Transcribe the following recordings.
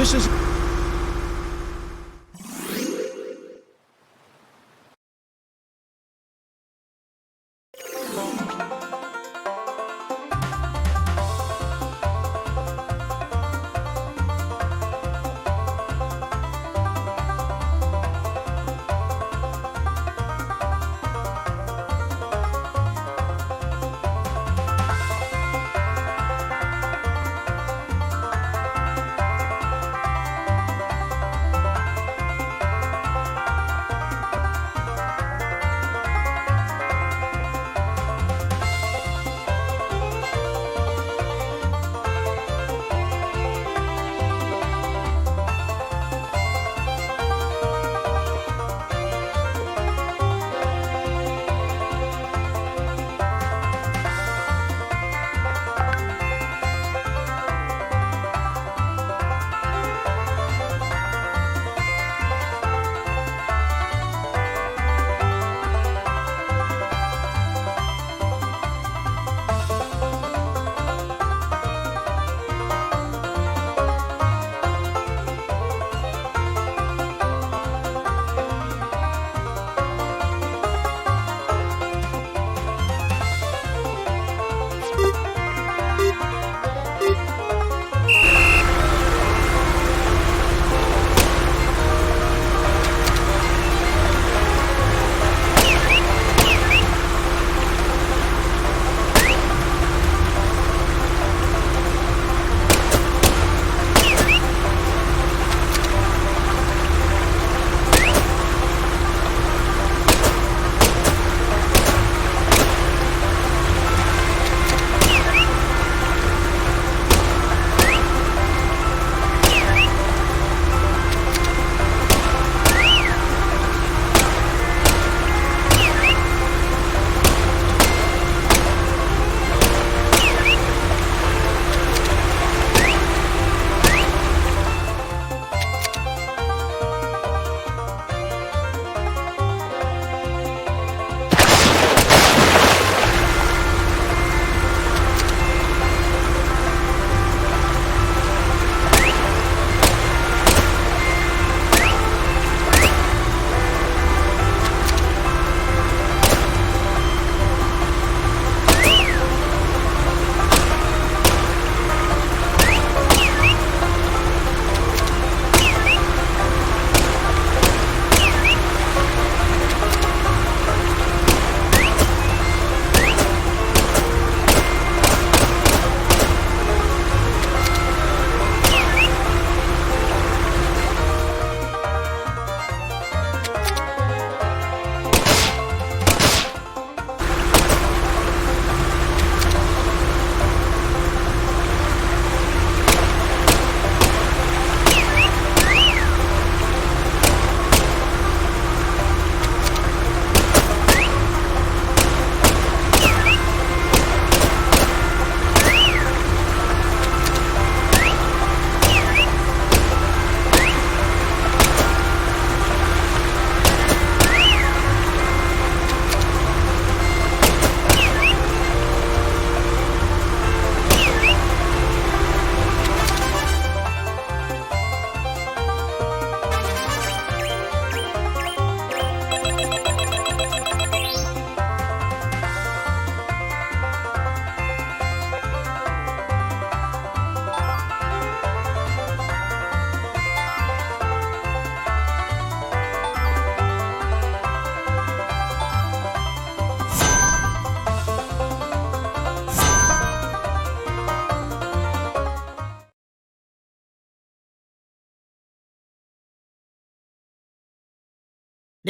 This is...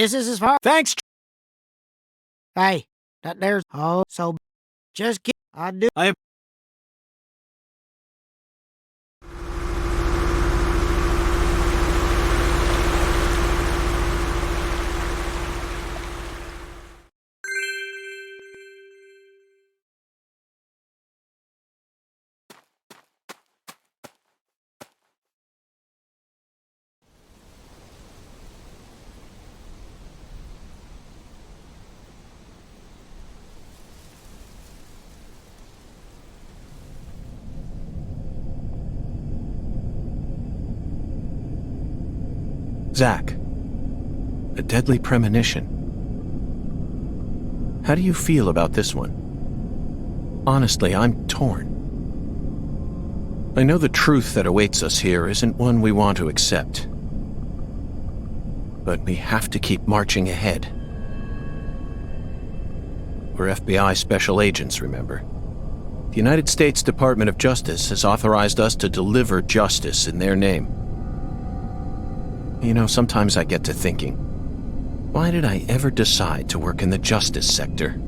This is as far. Thanks. Hey, that there's. Oh, so just get. I do. I Zach, a deadly premonition. How do you feel about this one? Honestly, I'm torn. I know the truth that awaits us here isn't one we want to accept. But we have to keep marching ahead. We're FBI special agents, remember? The United States Department of Justice has authorized us to deliver justice in their name. You know, sometimes I get to thinking, why did I ever decide to work in the justice sector?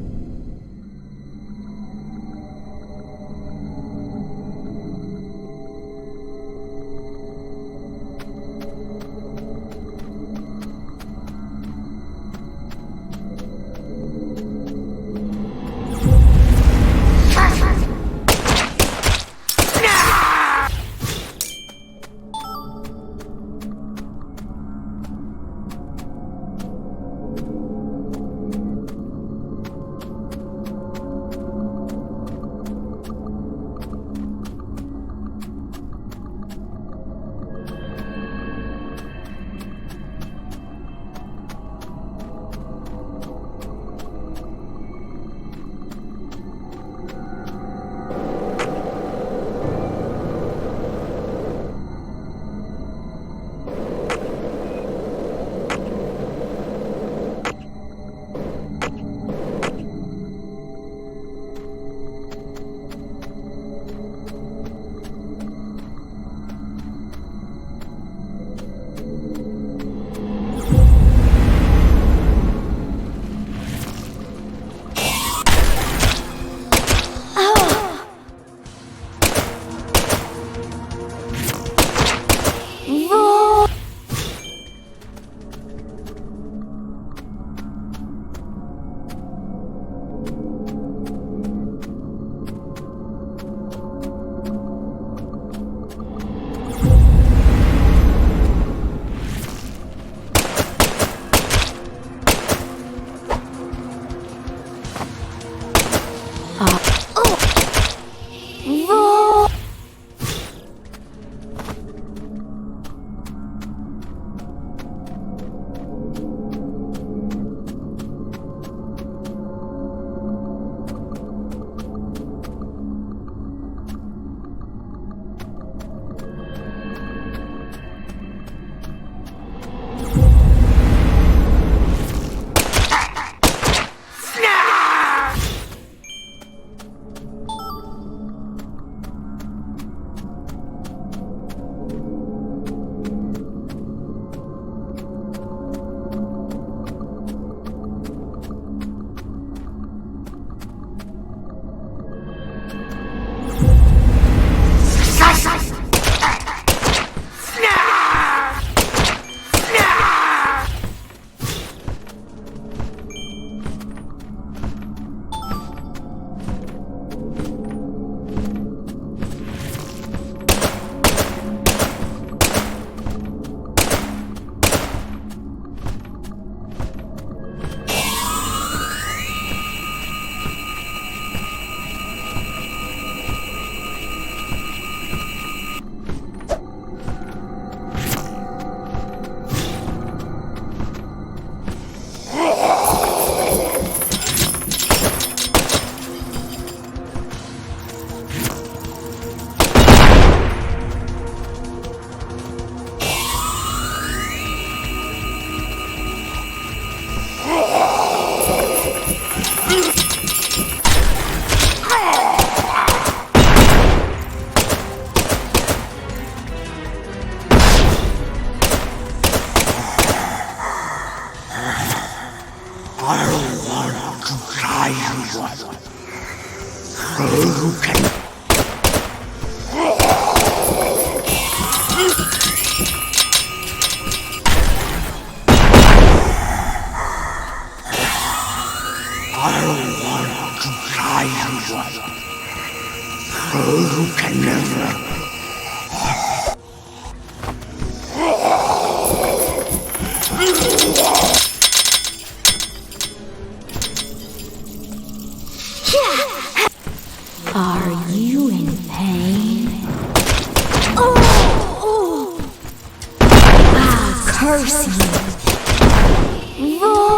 Are curse you.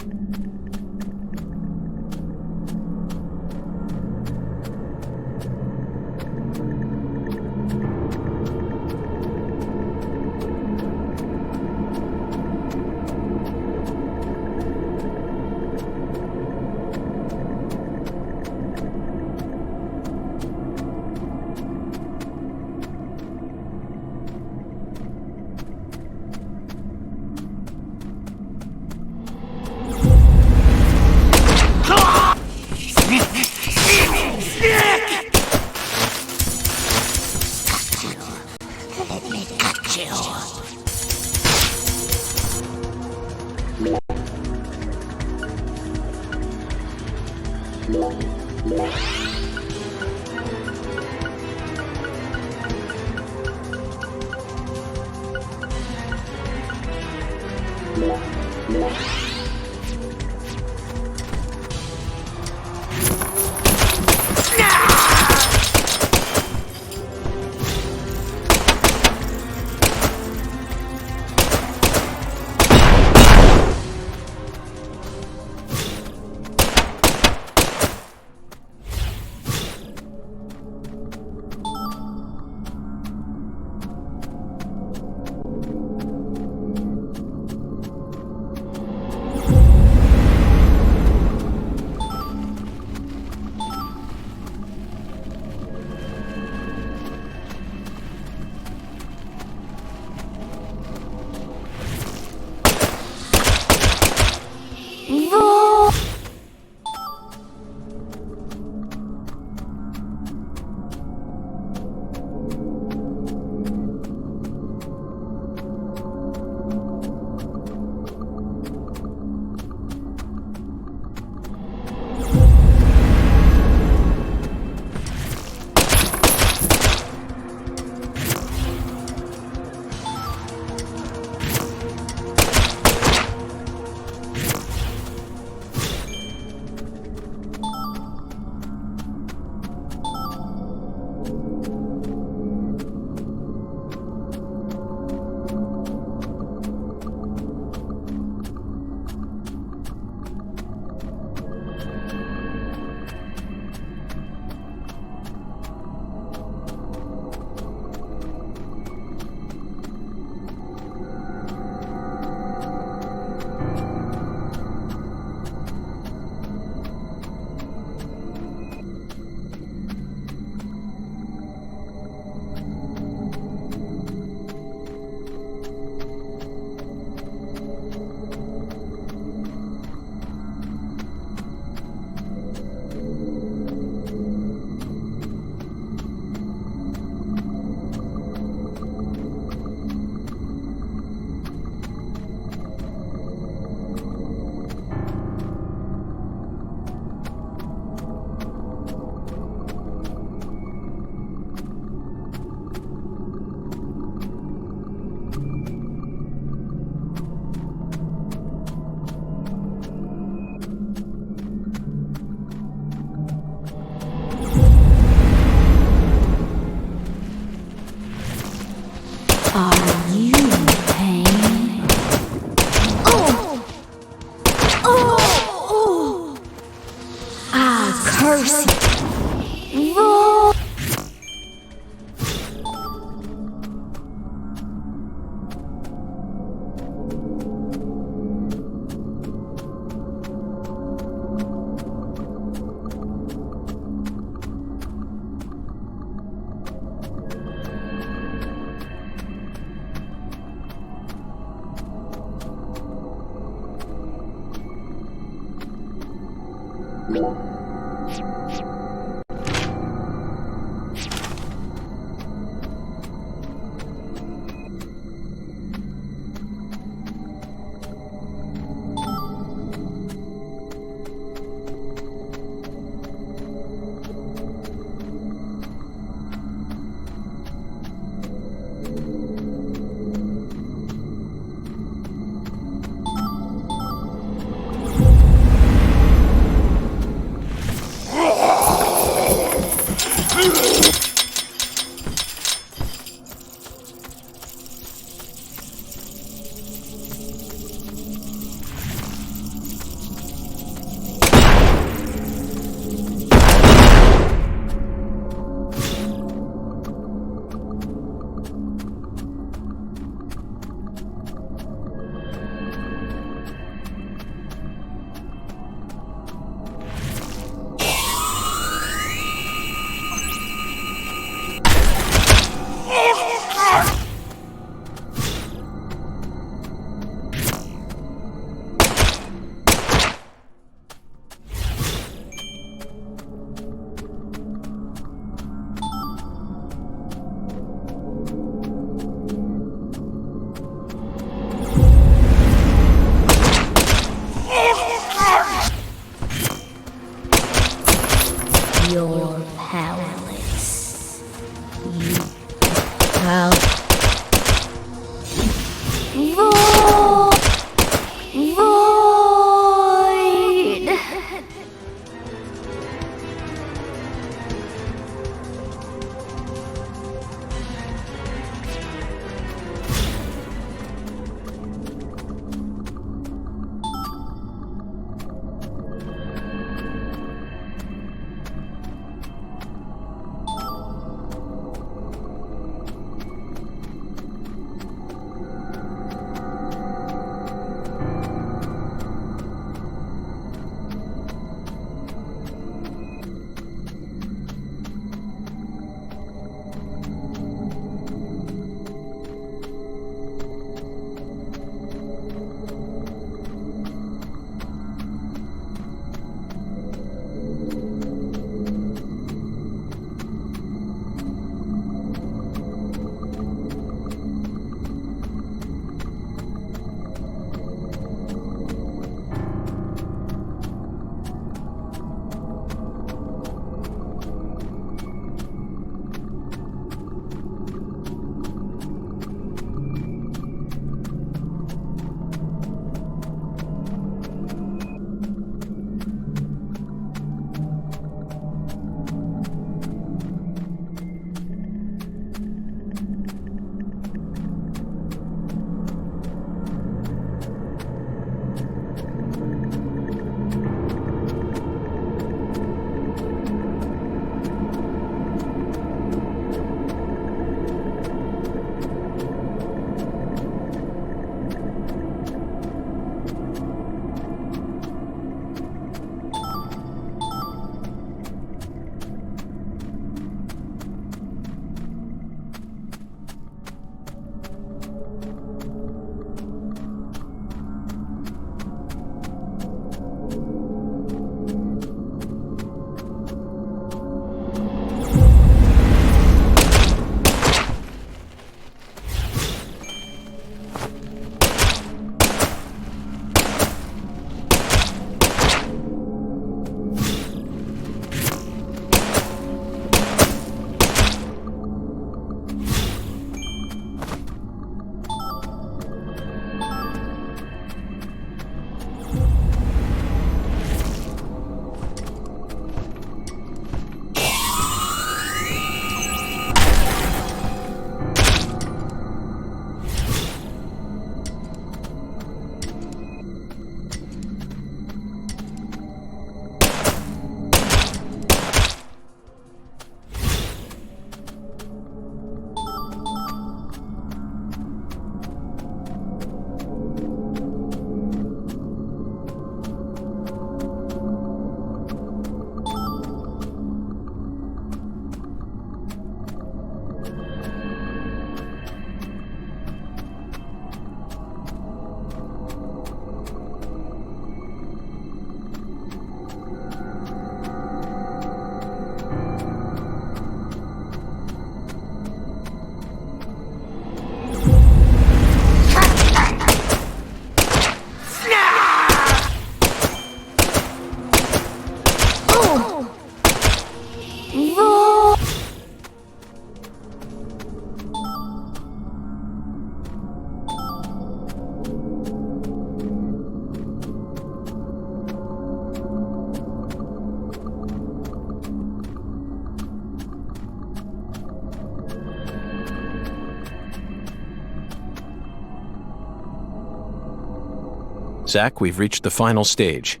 Zach, we've reached the final stage.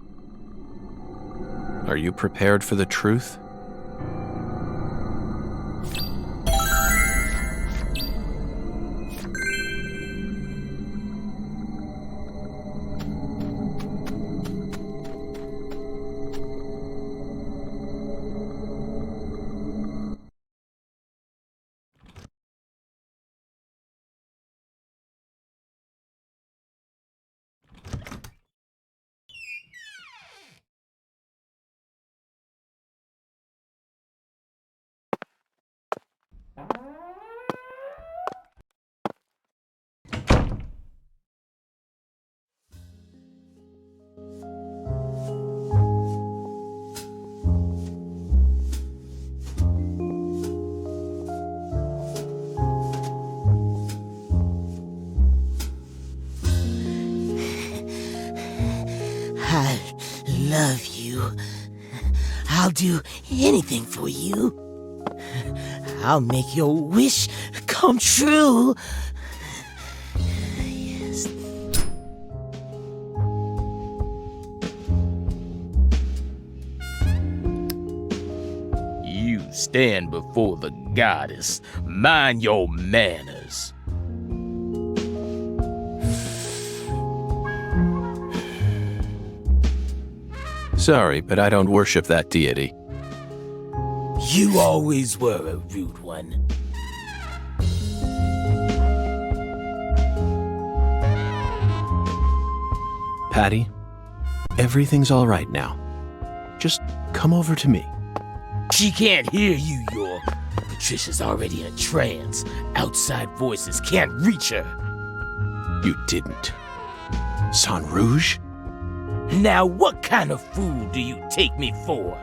Are you prepared for the truth? I love you. I'll do anything for you. I'll make your wish come true. Yes. You stand before the goddess. Mind your manners. Sorry, but I don't worship that deity. You always were a rude one. Patty, everything's all right now. Just come over to me. She can't hear you, York. Patricia's already in a trance. Outside voices can't reach her. You didn't. San Rouge? Now what kind of fool do you take me for?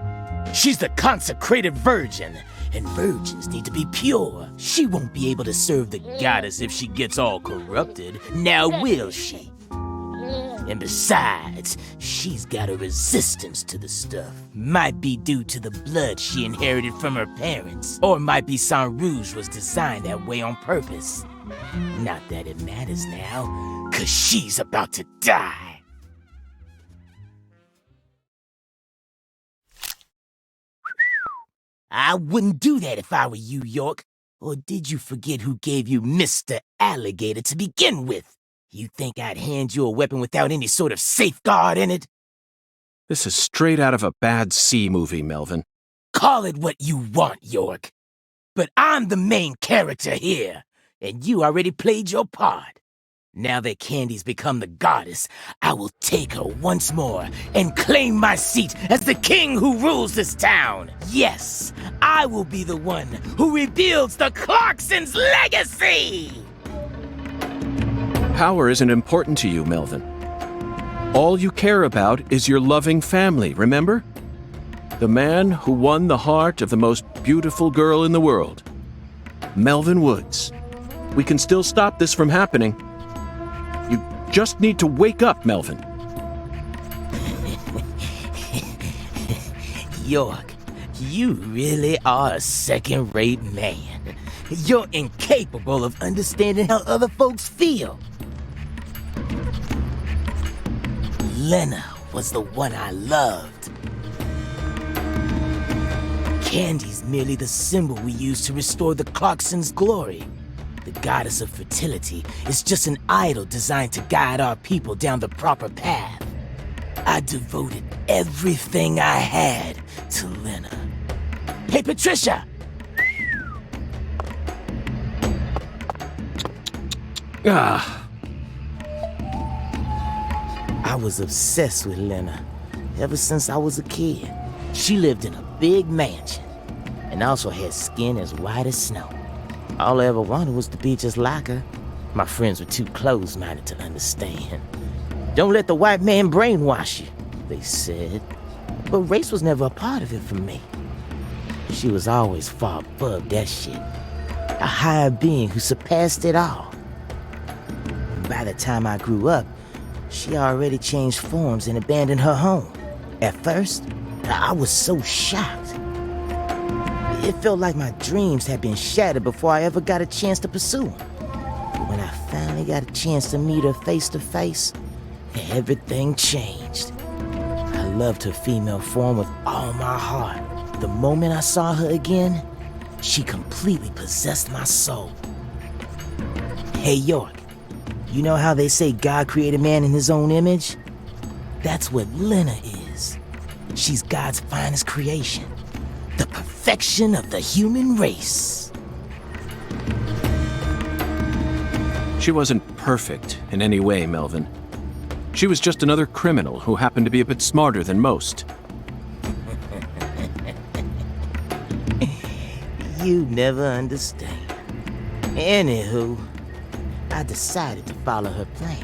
She's the consecrated virgin, and virgins need to be pure. She won't be able to serve the goddess if she gets all corrupted, now will she? And besides, she's got a resistance to the stuff. Might be due to the blood she inherited from her parents, or might be San Rouge was designed that way on purpose. Not that it matters now, 'cause she's about to die. I wouldn't do that if I were you, York. Or did you forget who gave you Mr. Alligator to begin with? You think I'd hand you a weapon without any sort of safeguard in it? This is straight out of a bad C movie, Melvin. Call it what you want, York. But I'm the main character here, and you already played your part. Now that Candy's become the goddess, I will take her once more and claim my seat as the king who rules this town. Yes, I will be the one who rebuilds the Clarksons' legacy! Power isn't important to you, Melvin. All you care about is your loving family, remember? The man who won the heart of the most beautiful girl in the world. Melvin Woods. We can still stop this from happening. You just need to wake up, Melvin. York, you really are a second-rate man. You're incapable of understanding how other folks feel. Lena was the one I loved. Candy's merely the symbol we use to restore the Clarksons' glory. The goddess of fertility is just an idol designed to guide our people down the proper path. I devoted everything I had to Lena. Hey, Patricia! I was obsessed with Lena ever since I was a kid. She lived in a big mansion and also had skin as white as snow. All I ever wanted was to be just like her. My friends were too close-minded to understand. Don't let the white man brainwash you, they said. But race was never a part of it for me. She was always far above that shit. A higher being who surpassed it all. And by the time I grew up, she already changed forms and abandoned her home. At first, I was so shocked. It felt like my dreams had been shattered before I ever got a chance to pursue them. But when I finally got a chance to meet her face to face, everything changed. I loved her female form with all my heart. The moment I saw her again, she completely possessed my soul. Hey, York, you know how they say God created man in his own image? That's what Lena is. She's God's finest creation. The perfection of the human race. She wasn't perfect in any way, Melvin. She was just another criminal who happened to be a bit smarter than most. You never understand. Anywho, I decided to follow her plan.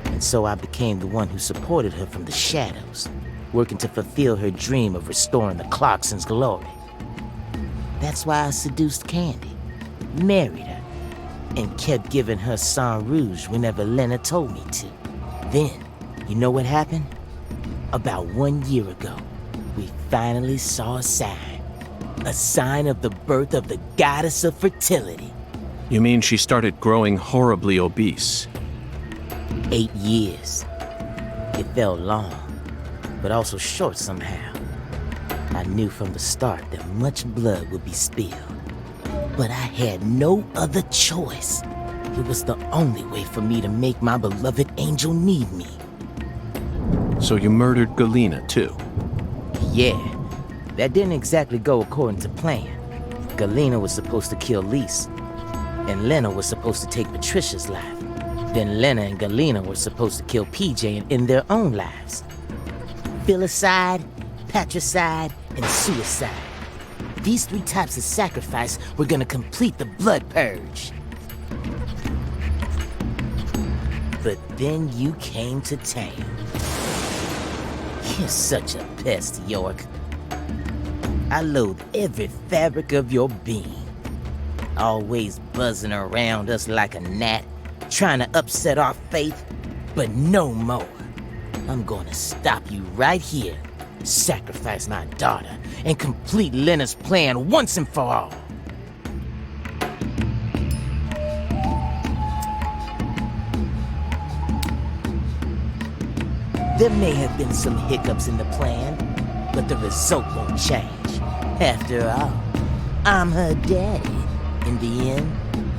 And so I became the one who supported her from the shadows, working to fulfill her dream of restoring the Clarksons' glory. That's why I seduced Candy, married her, and kept giving her sang rouge whenever Lena told me to. Then, you know what happened? About 1 year ago, we finally saw a sign of the birth of the goddess of fertility. You mean she started growing horribly obese? 8 years. It felt long, but also short somehow. I knew from the start that much blood would be spilled. But I had no other choice. It was the only way for me to make my beloved angel need me. So you murdered Galena, too? Yeah, that didn't exactly go according to plan. Galena was supposed to kill Lise, and Lena was supposed to take Patricia's life. Then Lena and Galena were supposed to kill PJ and end their own lives. Filicide, patricide, and suicide. These 3 types of sacrifice were gonna complete the blood purge. But then you came to town. You're such a pest, York. I loathe every fabric of your being. Always buzzing around us like a gnat, trying to upset our faith, but no more. I'm gonna stop you right here, sacrifice my daughter, and complete Lena's plan once and for all. There may have been some hiccups in the plan, but the result won't change. After all, I'm her daddy. In the end,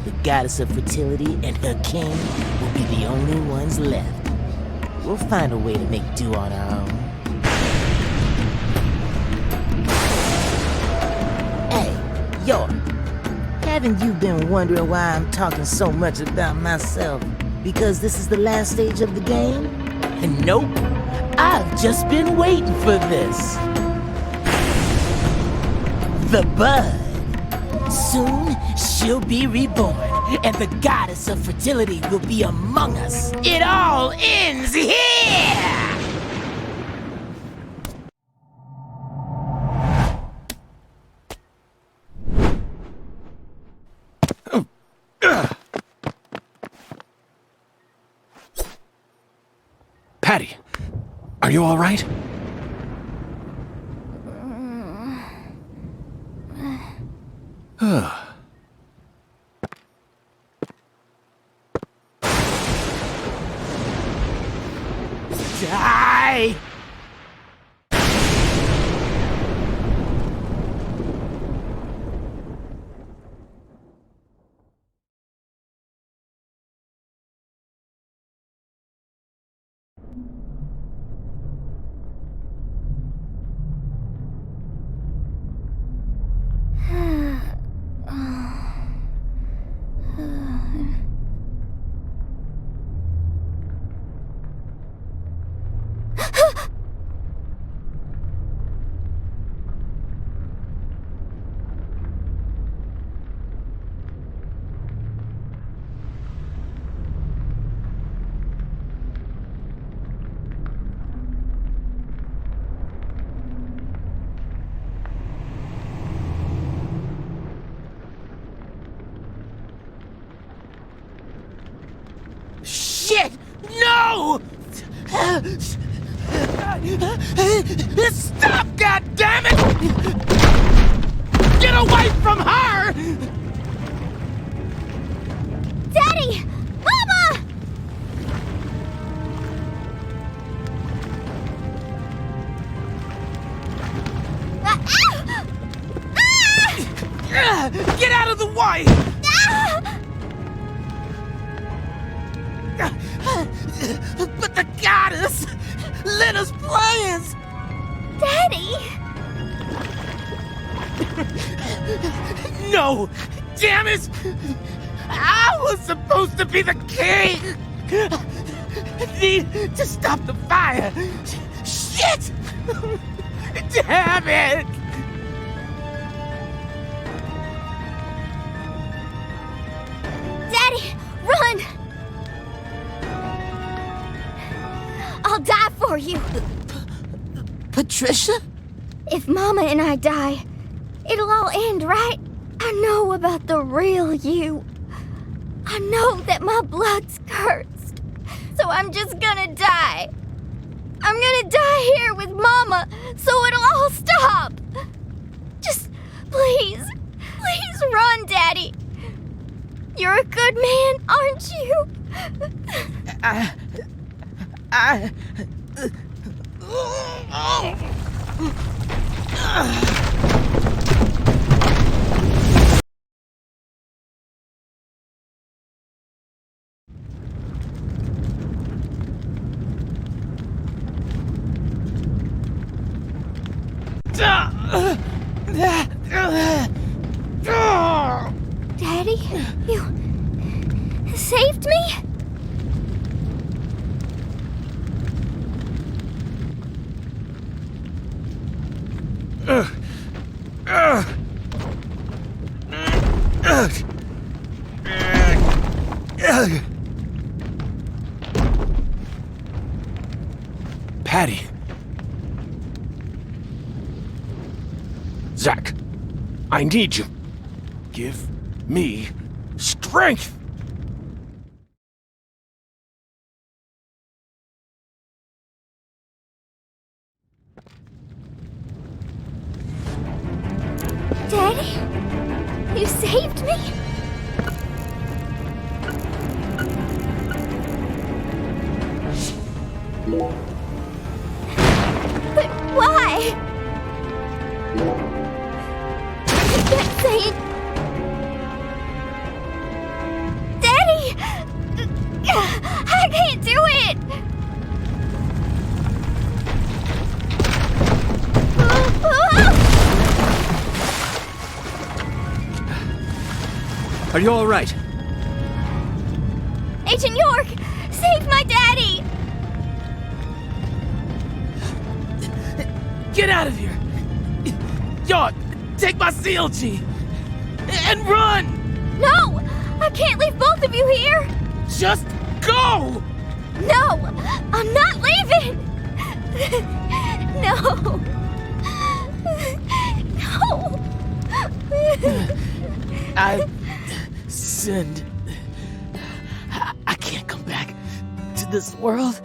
the goddess of fertility and her king will be the only ones left. We'll find a way to make do on our own. Hey, York, haven't you been wondering why I'm talking so much about myself? Because this is the last stage of the game? And nope, I've just been waiting for this. The bud. Soon, she'll be reborn, and the goddess of fertility will be among us. It all ends here! Patty, are you all right? Die! Shit! No! Stop, goddammit! Get away from her! Daddy! Mama! Get out of the way! But the goddess! Lena's plans! Daddy! No! Damn it! I was supposed to be the king! Need to stop the fire! Shit! Damn it! Daddy, run! I'll die for you. Patricia? If Mama and I die, it'll all end, right? I know about the real you. I know that my blood's cursed. So I'm just gonna die. I'm gonna die here with Mama, so it'll all stop. Just please run, Daddy. You're a good man, aren't you? Daddy, you saved me? Patty. Zach, I need you. Give me strength. Daddy, you saved me? But why? I kept saying, Daddy! I can't do it! Are you all right? Agent York, save my daddy! Get out of here! York, take my CLG! And run! No! I can't leave both of you here! Just go! No! I'm not leaving! No! No! I sinned. I can't come back to this world.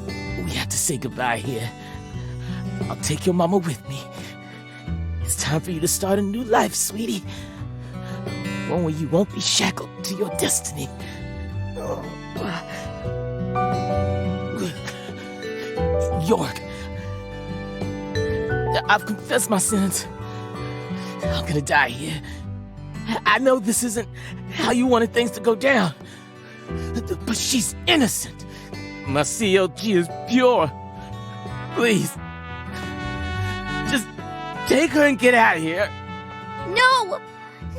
We have to say goodbye here. I'll take your mama with me. It's time for you to start a new life, sweetie. One where you won't be shackled to your destiny. York, I've confessed my sins. I'm gonna die here. I know this isn't how you wanted things to go down, but she's innocent. My CLG is pure. Please, just take her and get out of here. No!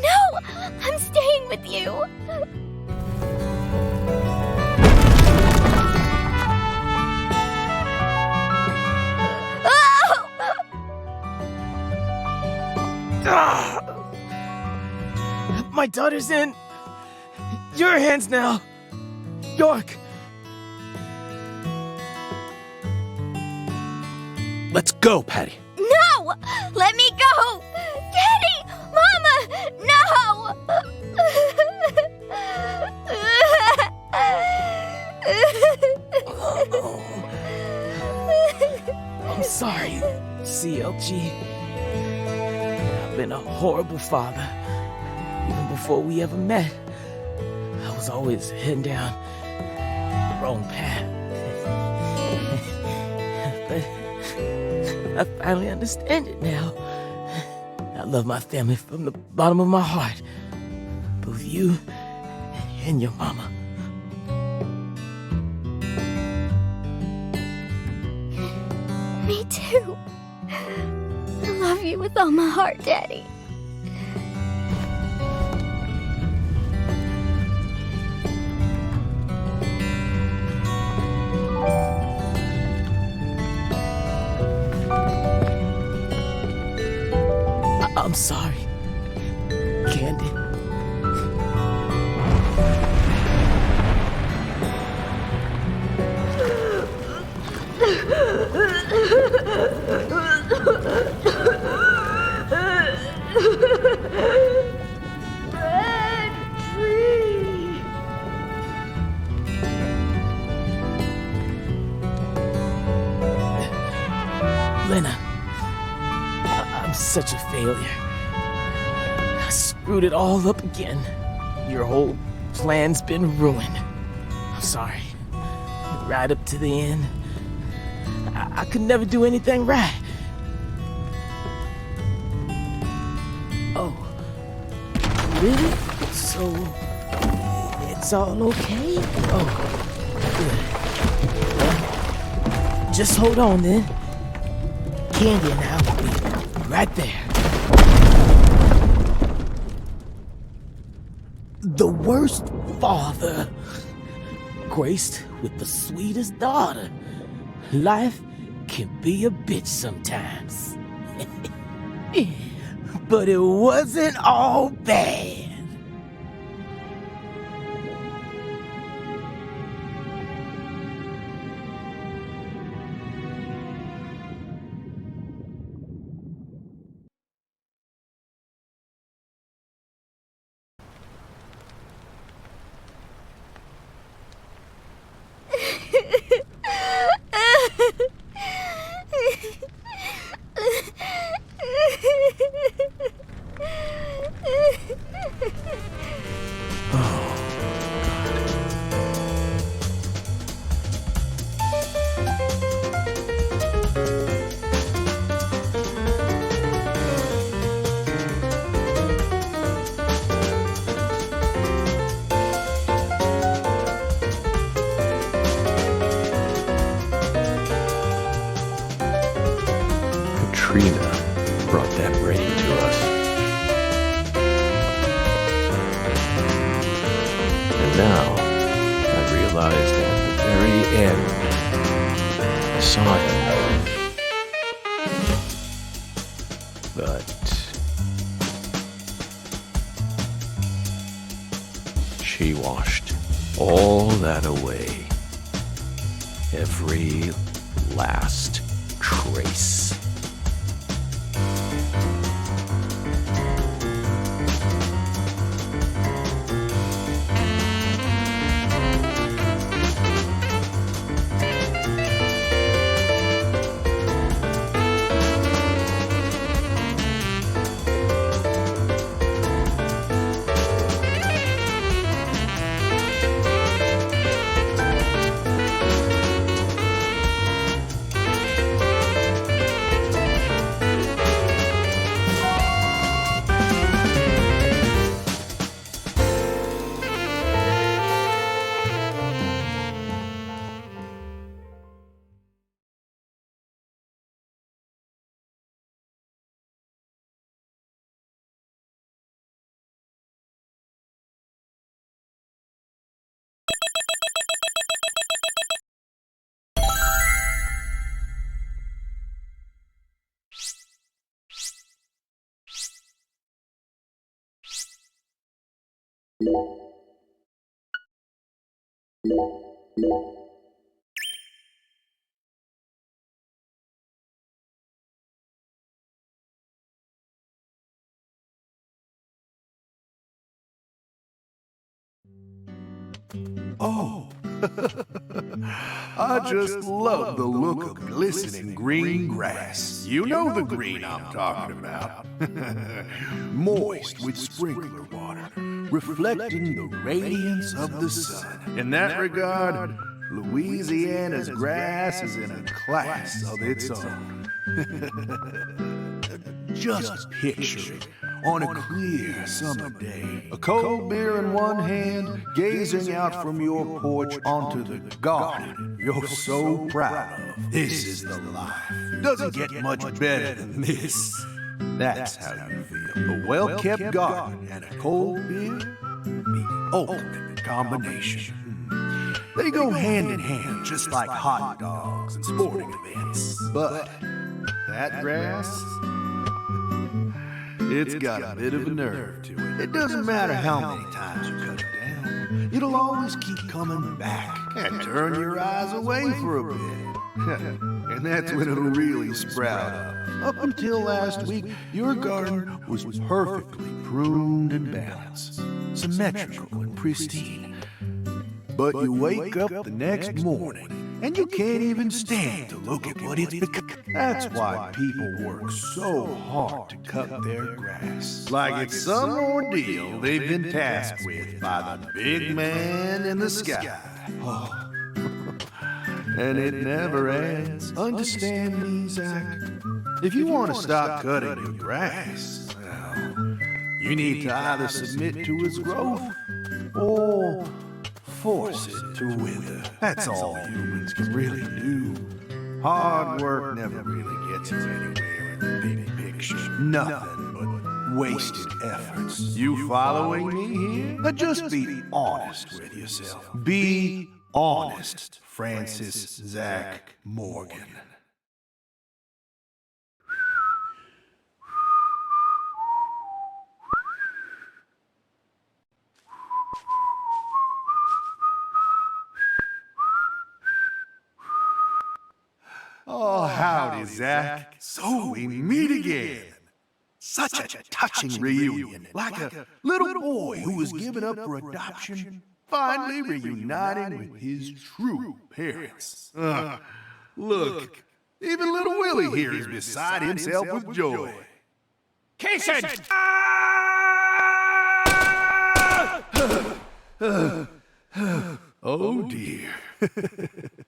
No! I'm staying with you! My daughter's in your hands now, York. Let's go, Patty. No! Let me go! Daddy! Mama! No! I'm sorry, CLG. I've been a horrible father. Even before we ever met, I was always heading down the wrong path. But I finally understand it now. How love my family from the bottom of my heart. Both you and your mama. Me too. I love you with all my heart, Daddy. I'm sorry, Candy. Lena, I'm such a failure. I screwed it all up again. Your whole plan's been ruined. I'm sorry. Right up to the end, I could never do anything right. Oh, really? So, it's all okay? Oh, good. Well, just hold on then. Candy and I will be right there. The worst father, graced with the sweetest daughter. Life can be a bitch sometimes. But it wasn't all bad. Katrina brought that rain to us. And now, I realized at the very end, I saw him. But she washed all that away. Every last trace. Oh, I just love the look of glistening green grass. You know the green I'm talking about. Moist with sprinkler water, reflecting the radiance of the sun. In that regard, Louisiana's grass is in a class of its own. Just picture it on a clear summer day. A cold beer in one hand, gazing out from your porch onto the garden you're so proud of. This is the life. Doesn't get much better than this. That's how you feel. A well-kept garden and a cold beer? The ultimate combination. They go hand in hand, just like hot dogs and sporting events. But that grass, it's got a bit of a nerve to it. It doesn't matter how many times you cut it down, it'll always keep coming back and turn your eyes away for a bit. And that's when it'll really sprout up. Up until last week, your garden was perfectly pruned and balanced, symmetrical and pristine. But you wake up the next morning, and you can't even stand to look at what it's become. That's why people work so hard to cut their grass. Like it's some ordeal they've been tasked with by the big man in the sky. Oh. And it never ends. Understand me, Zach? If you want to stop cutting your grass, well, you need to either submit to its growth or force it to wither. That's all humans can really do. Hard work never really gets you anywhere in the big picture. Nothing but wasted efforts. You following me here? Now just be honest with yourself. Be honest, Francis Zach Morgan. Oh, howdy, Zach. So we meet again. Such a touching reunion. Like a little boy who was given up for adoption, finally reuniting with his true parents. Look, even little Willie here is beside himself with joy. Jason! Oh, dear.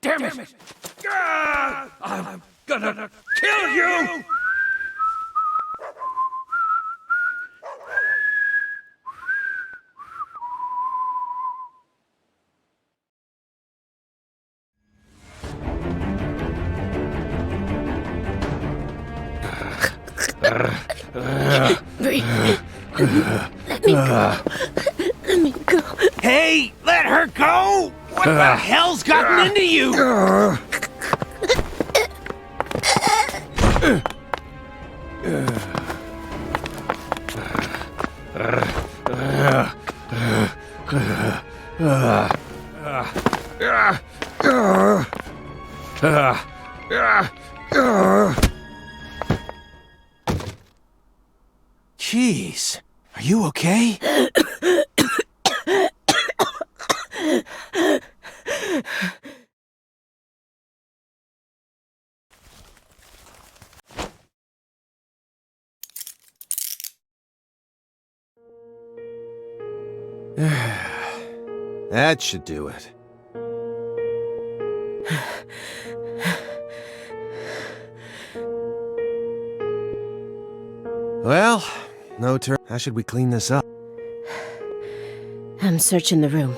Damn it! I'm gonna kill you! Let me go. Let me go. Hey, let her go! What the hell's gotten into you? Jeez, are you okay? That should do it. Well, no turn. How should we clean this up? I'm searching the room.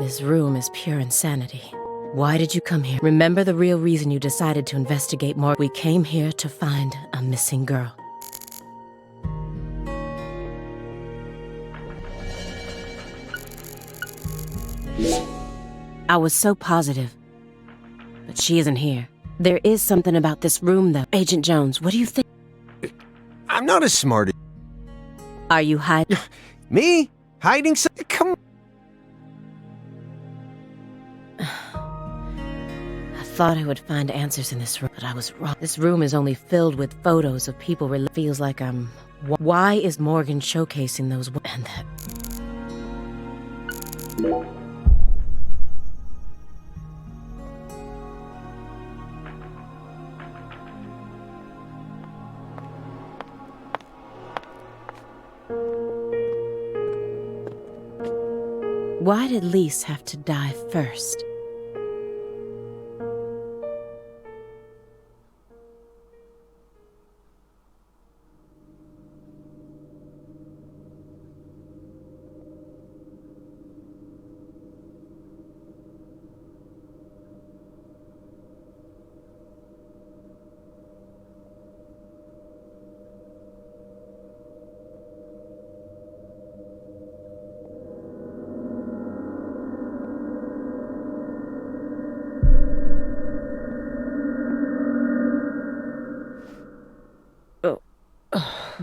This room is pure insanity. Why did you come here? Remember the real reason you decided to investigate more? We came here to find a missing girl. I was so positive. But she isn't here. There is something about this room, though. Agent Jones, what do you think? I'm not as smart as... Are you hiding? Me? Hiding something? Come on. I thought I would find answers in this room, but I was wrong. This room is only filled with photos of people. Feels like I'm... Why is Morgan showcasing those... And that... Why did Lise have to die first?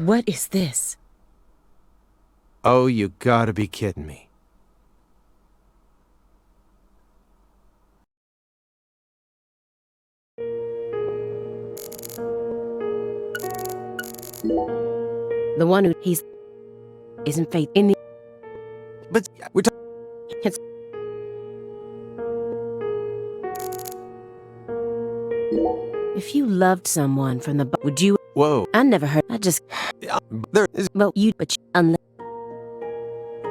What is this? Oh, you gotta be kidding me. The one who isn't faith in the... But we're talking. It's... If you loved someone from the... Would you... Whoa. I never heard... I just... There is. Well, you... But you... Unless...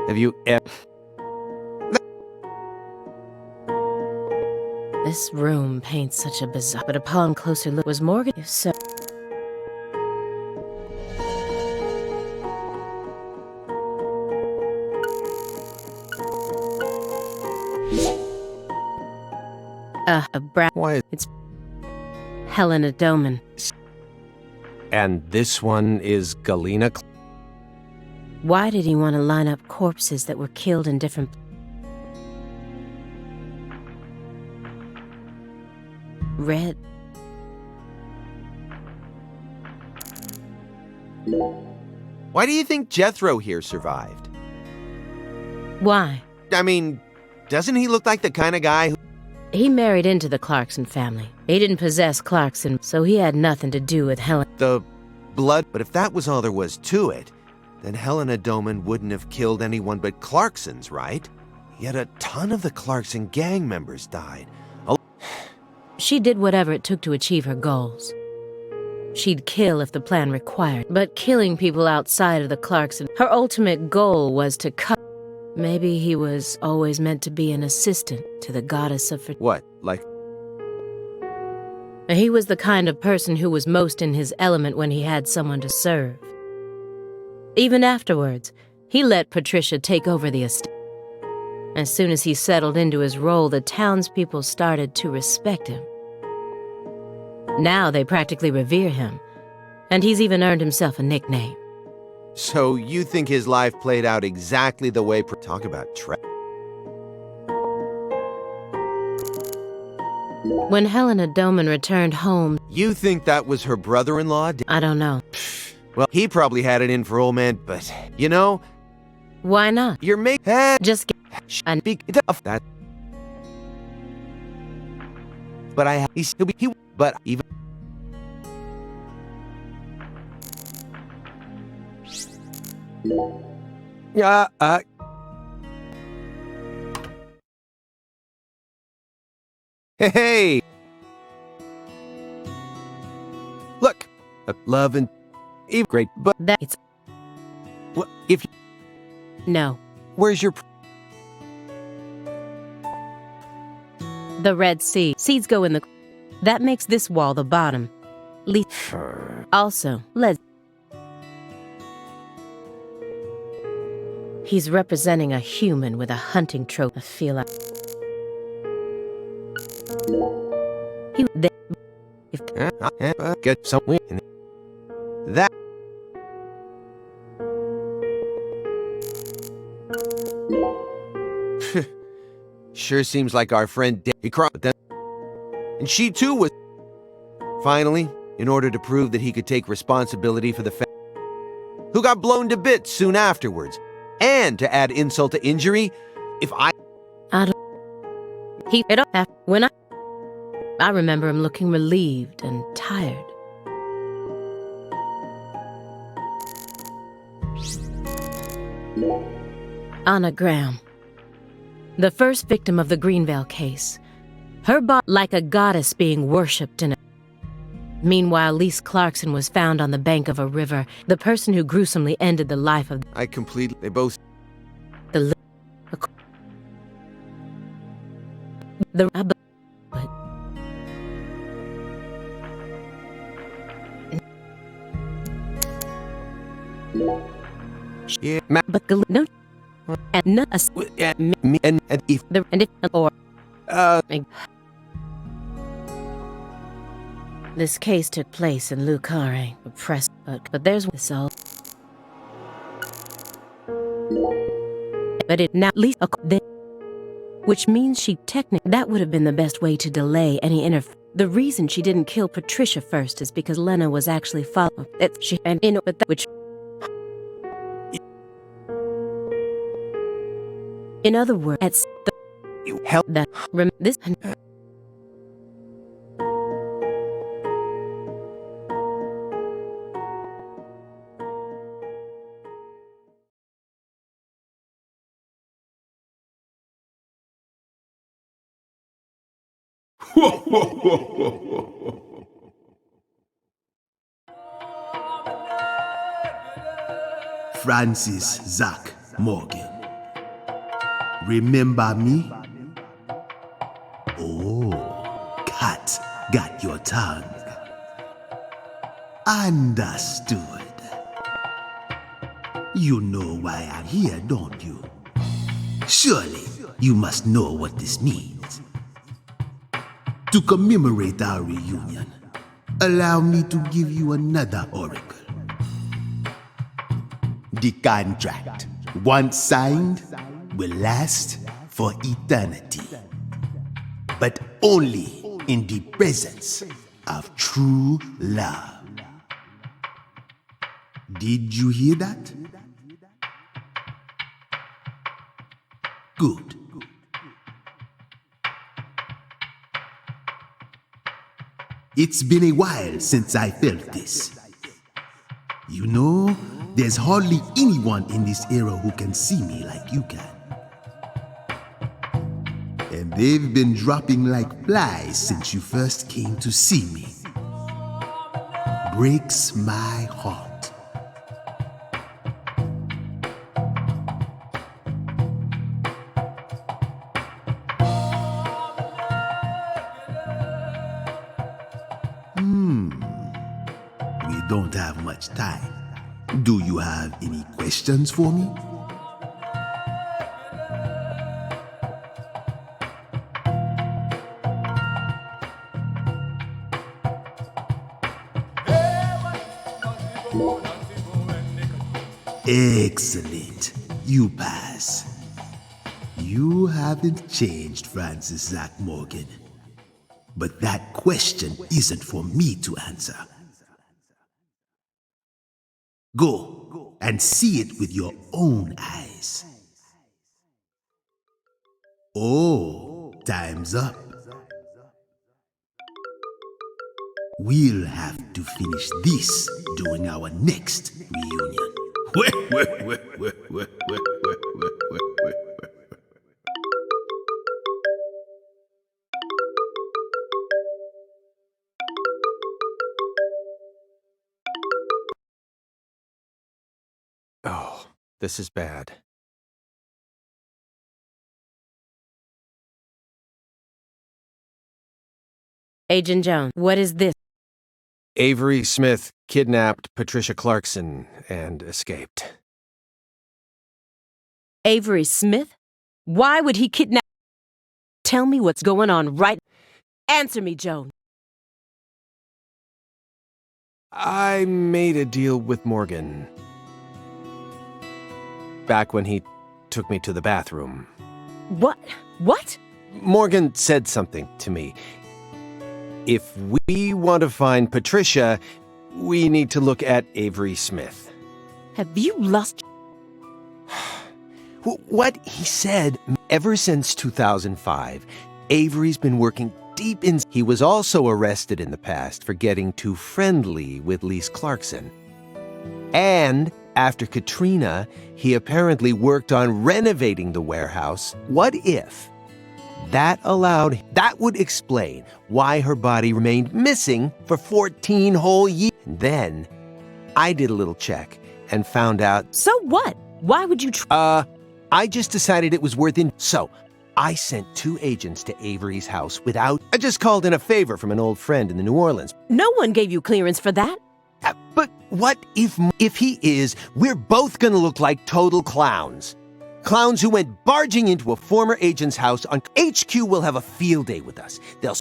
Have you ever? This room paints such a bizarre... But upon closer look, was Morgan... If so... a brat... Why? It's... Helena Doman. And this one is Galena. Why did he want to line up corpses that were killed in different... Red... Why do you think Jethro here survived? Why? I mean, doesn't he look like the kind of guy who... He married into the Clarkson family. He didn't possess Clarkson, so he had nothing to do with Helen. The blood... But if that was all there was to it, then Helena Doman wouldn't have killed anyone but Clarksons, right? Yet a ton of the Clarkson gang members died. She did whatever it took to achieve her goals. She'd kill if the plan required, but killing people outside of the Clarkson... Her ultimate goal was to cut... Maybe he was always meant to be an assistant to the goddess of... What, like... He was the kind of person who was most in his element when he had someone to serve. Even afterwards, he let Patricia take over the estate. As soon as he settled into his role, the townspeople started to respect him. Now they practically revere him, and he's even earned himself a nickname. So you think his life played out exactly the way... Talk about When Helena Doman returned home... You think that was her brother-in-law? I don't know. Well, he probably had it in for old man, but, you know... Why not? You're Just get... And speak of that. But I... But even... Yeah, Hey! Look! Love and... Great, but... That's... What, if... No. Where's your... The Red Sea. Seeds go in the... That makes this wall the bottom. Also, let's... He's representing a human with a hunting trope. I feel like... Get somewhere in that... Sure seems like our friend he crossed them. And she too was... Finally, in order to prove that he could take responsibility for the family, who got blown to bits soon afterwards. And to add insult to injury, if I don't... He... When I remember him looking relieved and tired. Anna Graham. The first victim of the Greenvale case. Her body like a goddess being worshipped in a... Meanwhile, Lise Clarkson was found on the bank of a river, the person who gruesomely ended the life of... completely... They both... but Yeah, but no, and not us. me and if The and if or this case took place in Lucare, press, but there's so. But it now at least which means she technically that would have been the best way to delay any The reason she didn't kill Patricia first is because Lena was actually following that she and you know but that which. In other words, it's you help that this. Francis Zach Morgan. Remember me? Oh, cat got your tongue. Understood. You know why I'm here, don't you? Surely you must know what this means. To commemorate our reunion, allow me to give you another oracle. The contract, once signed, will last for eternity, but only in the presence of true love. Did you hear that? Good. It's been a while since I felt this. You know, there's hardly anyone in this era who can see me like you can. And they've been dropping like flies since you first came to see me. Breaks my heart. We don't have much time. Do you have any questions for me? Excellent. You pass. You haven't changed, Francis Zach Morgan. But that question isn't for me to answer. Go and see it with your own eyes. Oh, time's up. We'll have to finish this during our next reunion. Oh, this is bad. Agent Jones, what is this? Avery Smith kidnapped Patricia Clarkson and escaped. Avery Smith? Why would he kidnap? Tell me what's going on right. Answer me, Joan. I made a deal with Morgan. Back when he took me to the bathroom. What? What? Morgan said something to me. If we want to find Patricia, we need to look at Avery Smith. Have you lost? What he said, ever since 2005, Avery's been working deep in. He was also arrested in the past for getting too friendly with Lise Clarkson. And after Katrina, he apparently worked on renovating the warehouse. What if that would explain why her body remained missing for 14 whole years. Then I did a little check and found out. So what? Why would you I just decided it was worth it. So I sent 2 agents to Avery's house without... I just called in a favor from an old friend in the New Orleans. No one gave you clearance for that. But what if he is, we're both gonna look like total clowns. Clowns who went barging into a former agent's house on... HQ will have a field day with us. They'll...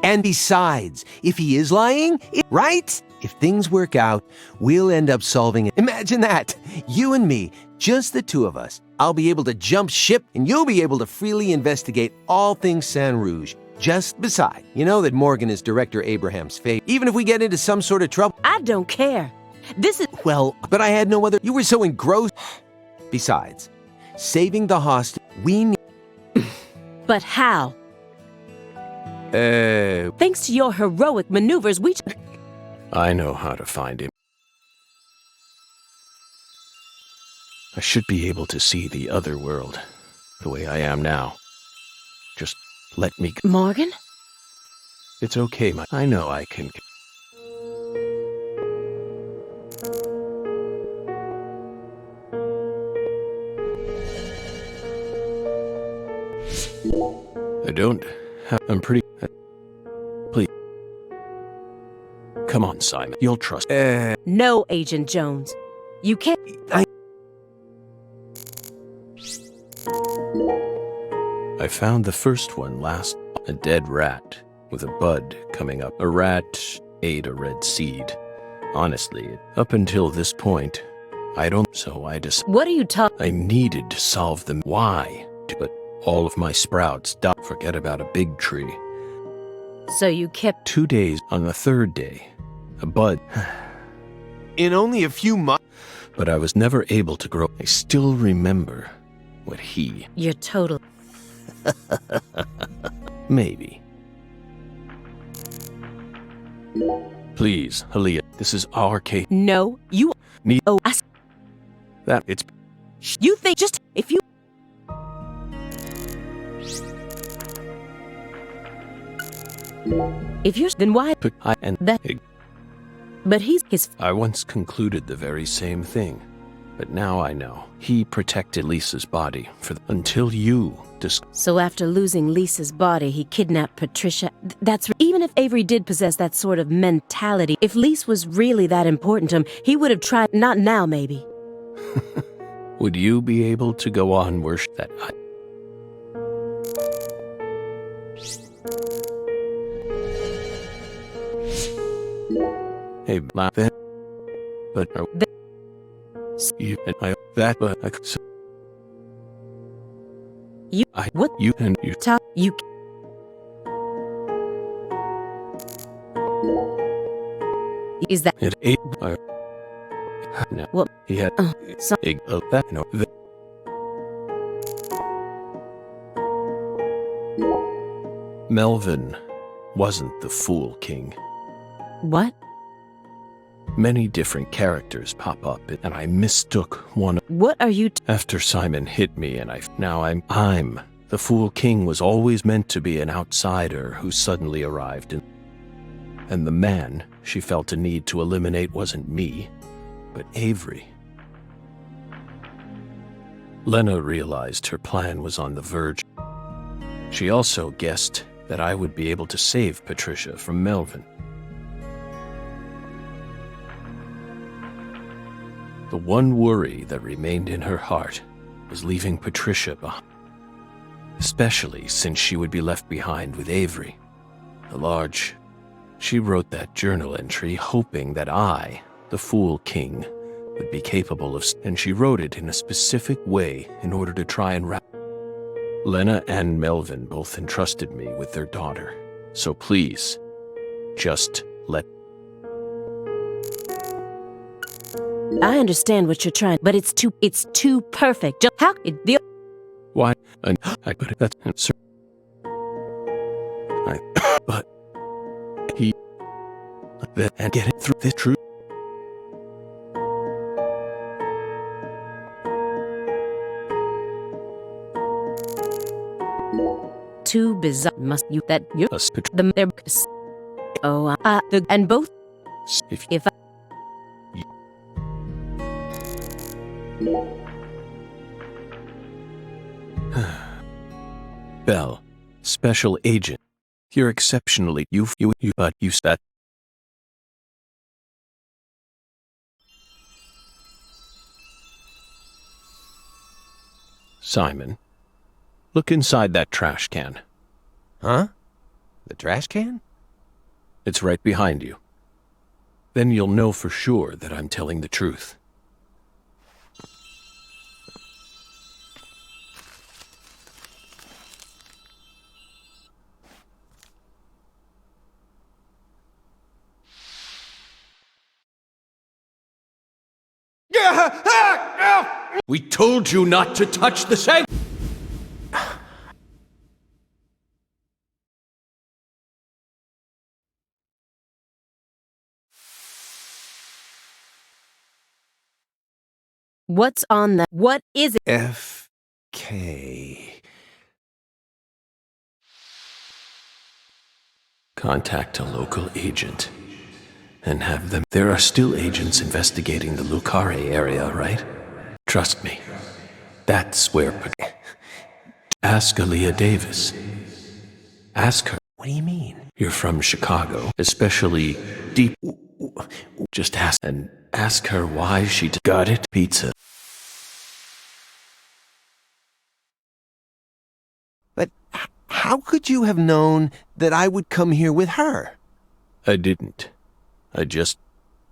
And besides, if he is lying, right? If things work out, we'll end up solving it. Imagine that. You and me, just the 2 of us. I'll be able to jump ship, and you'll be able to freely investigate all things Saint Rouge. Just beside, you know that Morgan is Director Abraham's favorite. Even if we get into some sort of trouble. I don't care. This is... Well, but I had no other... You were so engrossed. Besides, saving the hostage, we need... But how? Thanks to your heroic maneuvers, we... I know how to find him. I should be able to see the other world, the way I am now. Just let me... Morgan? It's okay, I know I can... I don't have... I'm pretty... Please. Come on, Simon. You'll trust... No, Agent Jones. You can't... I found the first one last... A dead rat with a bud coming up. A rat ate a red seed. Honestly, up until this point, I don't... So I just... What are you talking... I needed to solve them. Why? But all of my sprouts died. Forget about a big tree. So you kept... 2 days. On the 3rd day, a bud. In only a few months... But I was never able to grow. I still remember what he... You're total... Maybe. Please, Halia, this is our case. No, you... Need... Oh, That, it's... You think just... If you... If you're... Then why... I and that... But he's... His... I once concluded the very same thing. But now I know. He protected Lisa's body for... Until you... So after losing Lisa's body, he kidnapped Patricia. That's... Even if Avery did possess that sort of mentality, if Lisa was really that important to him, he would have tried... Not now, maybe. Would you be able to go on worship that I... Hey, that... But... You and I... That... But... So, you... I... What? You and you... Talk... You... Is that... It ate... No. What? He had... So... that... No. That... Melvin wasn't the Fool King. What? Many different characters pop up, and I mistook one. What are you... After Simon hit me, and now I'm... The Fool King was always meant to be an outsider who suddenly arrived, and the man she felt a need to eliminate wasn't me, but Avery. Lena realized her plan was on the verge. She also guessed that I would be able to save Patricia from Melvin. The one worry that remained in her heart was leaving Patricia behind, especially since she would be left behind with Avery. She wrote that journal entry hoping that I, the Fool King, would be capable of, and she wrote it in a specific way in order to try and wrap. Lena and Melvin both entrusted me with their daughter, so please, just let... I understand what you're trying, but it's too perfect. How... Why? I put it... That's... Sir. But... He... That and get it through the truth. Too bizarre. Must you... That you... They're... Oh, and both... If I... Bell, special agent. You're exceptionally but you said. Simon, look inside that trash can. Huh? The trash can? It's right behind you. Then you'll know for sure that I'm telling the truth. We told you not to touch the sand. What's on that? What is it? FK. Contact a local agent and have them. There are still agents investigating the Lucare area, right? Trust me. That's where. Ask Aaliyah Davis. Ask her. What do you mean? You're from Chicago, especially deep. Just ask and ask her why she got it. Pizza. But how could you have known that I would come here with her? I didn't. I just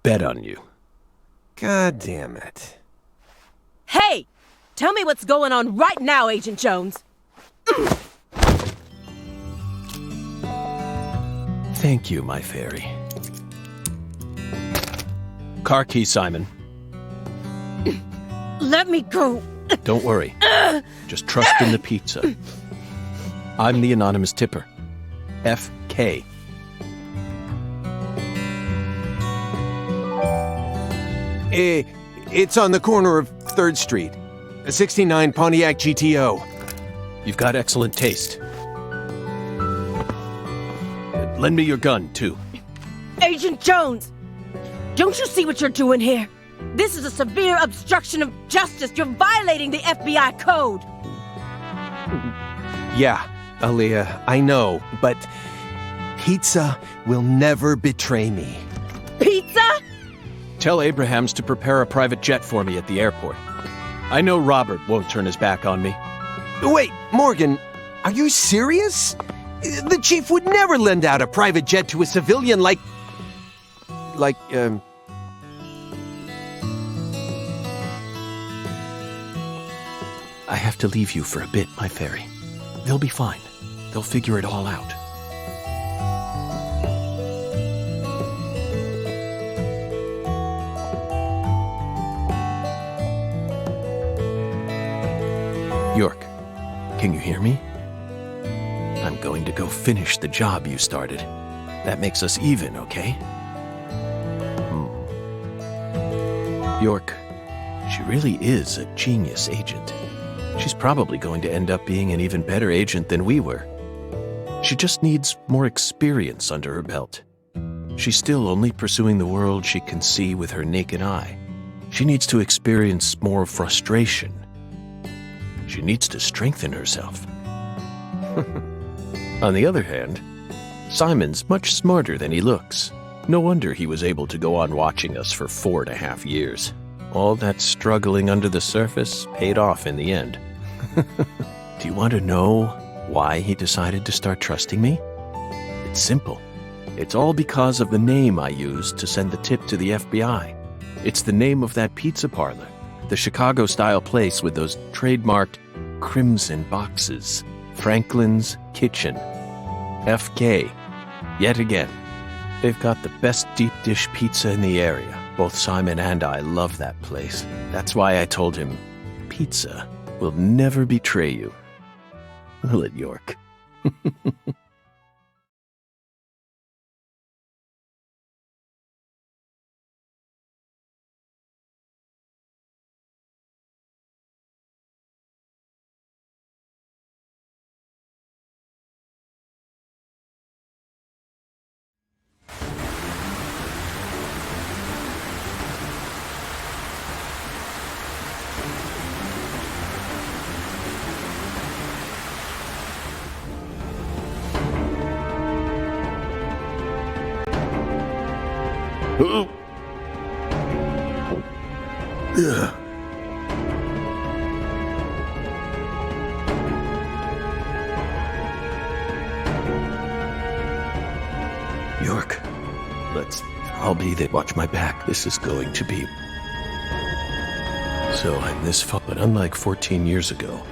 bet on you. God damn it. Hey! Tell me what's going on right now, Agent Jones. Thank you, my fairy. Car key, Simon. Let me go. Don't worry. Just trust in the pizza. I'm the anonymous tipper. FK. It's on the corner of 3rd Street. A 69 Pontiac GTO. You've got excellent taste. Lend me your gun, too. Agent Jones! Don't you see what you're doing here? This is a severe obstruction of justice. You're violating the FBI code. Yeah, Aaliyah, I know, but pizza will never betray me. Pizza? Tell Abrahams to prepare a private jet for me at the airport. I know Robert won't turn his back on me. Wait, Morgan, are you serious? The chief would never lend out a private jet to a civilian like, I have to leave you for a bit, my fairy. They'll be fine. They'll figure it all out. York, can you hear me? I'm going to go finish the job you started. That makes us even, okay? York, she really is a genius agent. She's probably going to end up being an even better agent than we were. She just needs more experience under her belt. She's still only pursuing the world she can see with her naked eye. She needs to experience more frustration. She needs to strengthen herself. On the other hand, Simon's much smarter than he looks. No wonder he was able to go on watching us for 4.5 years. All that struggling under the surface paid off in the end. Do you want to know why he decided to start trusting me? It's simple. It's all because of the name I used to send the tip to the FBI. It's the name of that pizza parlor, the Chicago-style place with those trademarked crimson boxes. Franklin's Kitchen. FK. Yet again. They've got the best deep dish pizza in the area. Both Simon and I love that place. That's why I told him, pizza will never betray you. Will it, York? Ugh. York, I'll be there. Watch my back. This is going to be. So I'm this far, but unlike 14 years ago.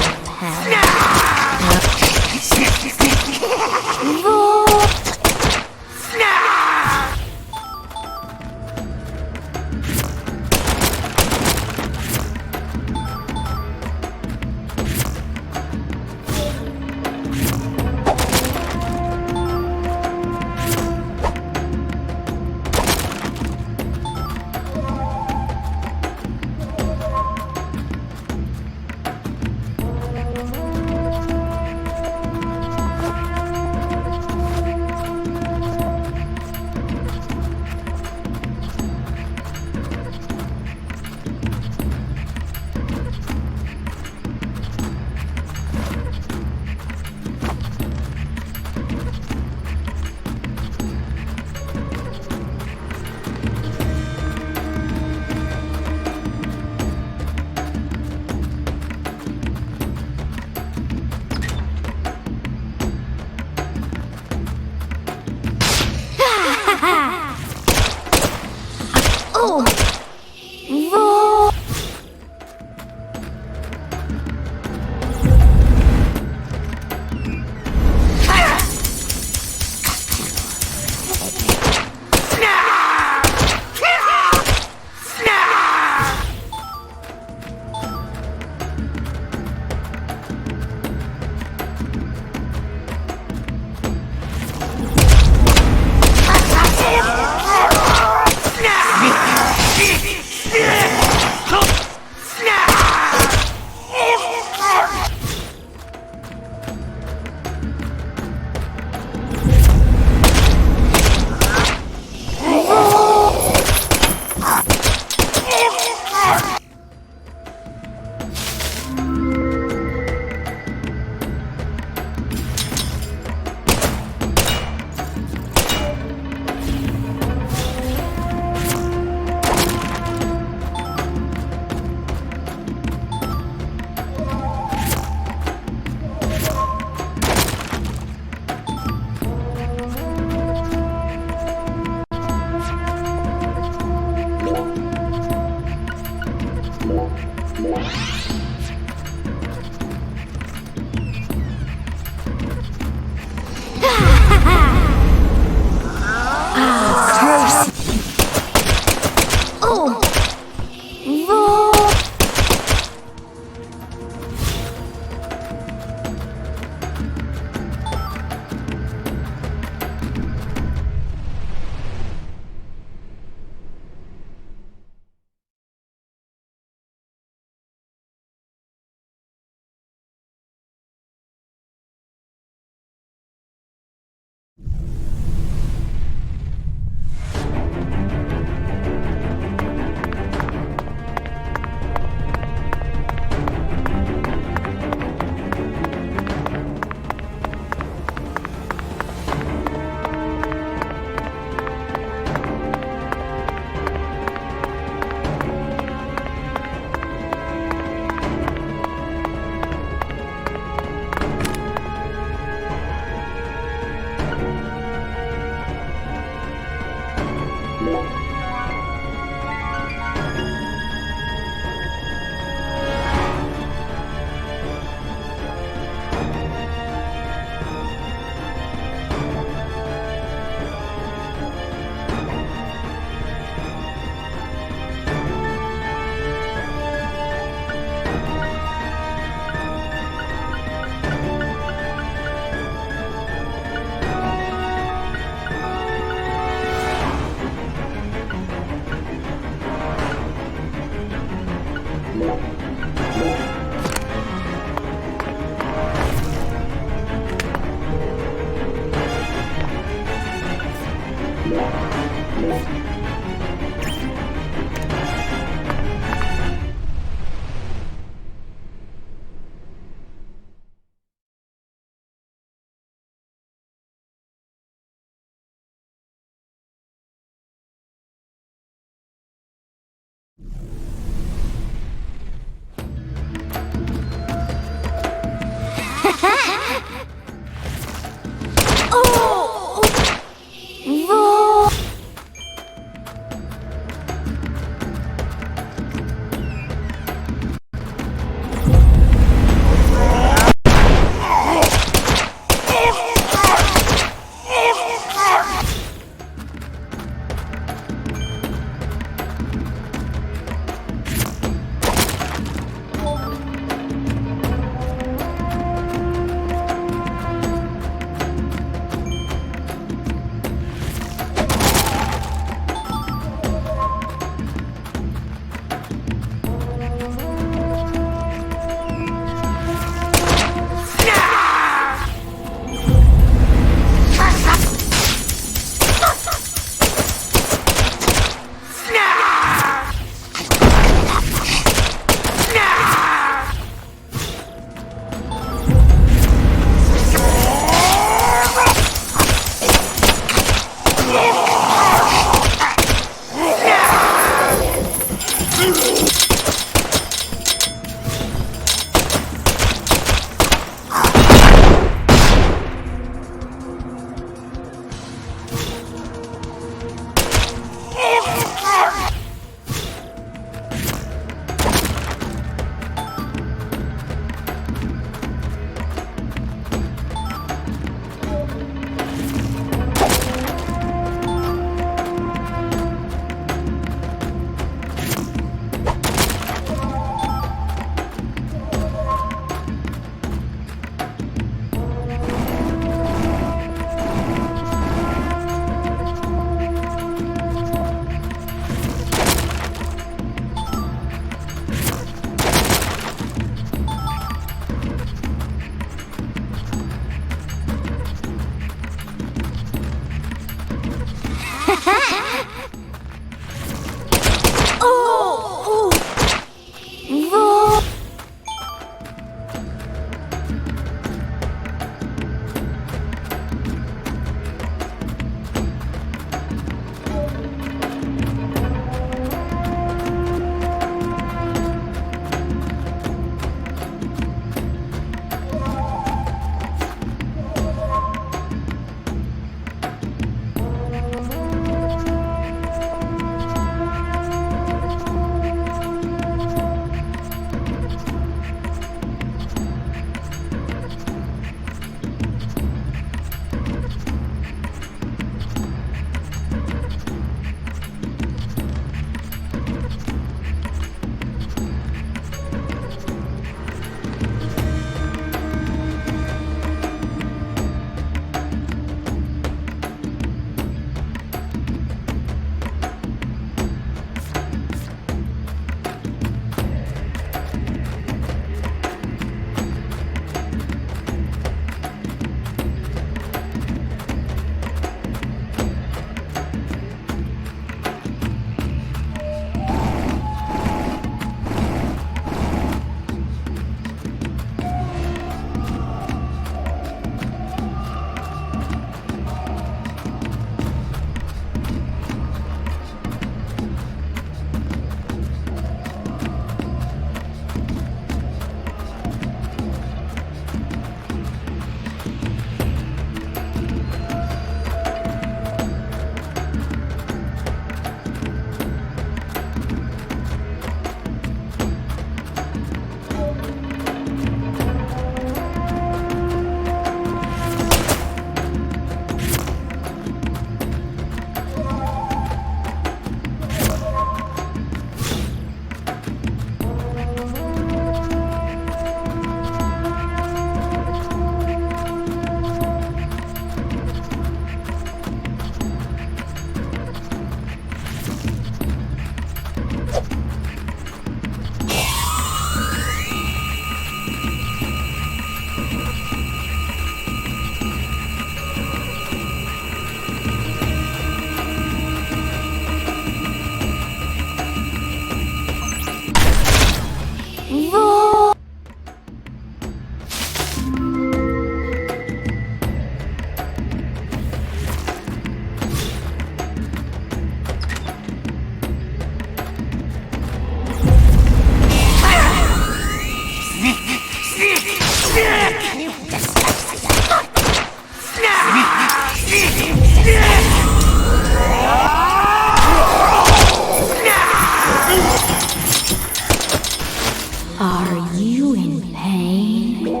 Are you in pain?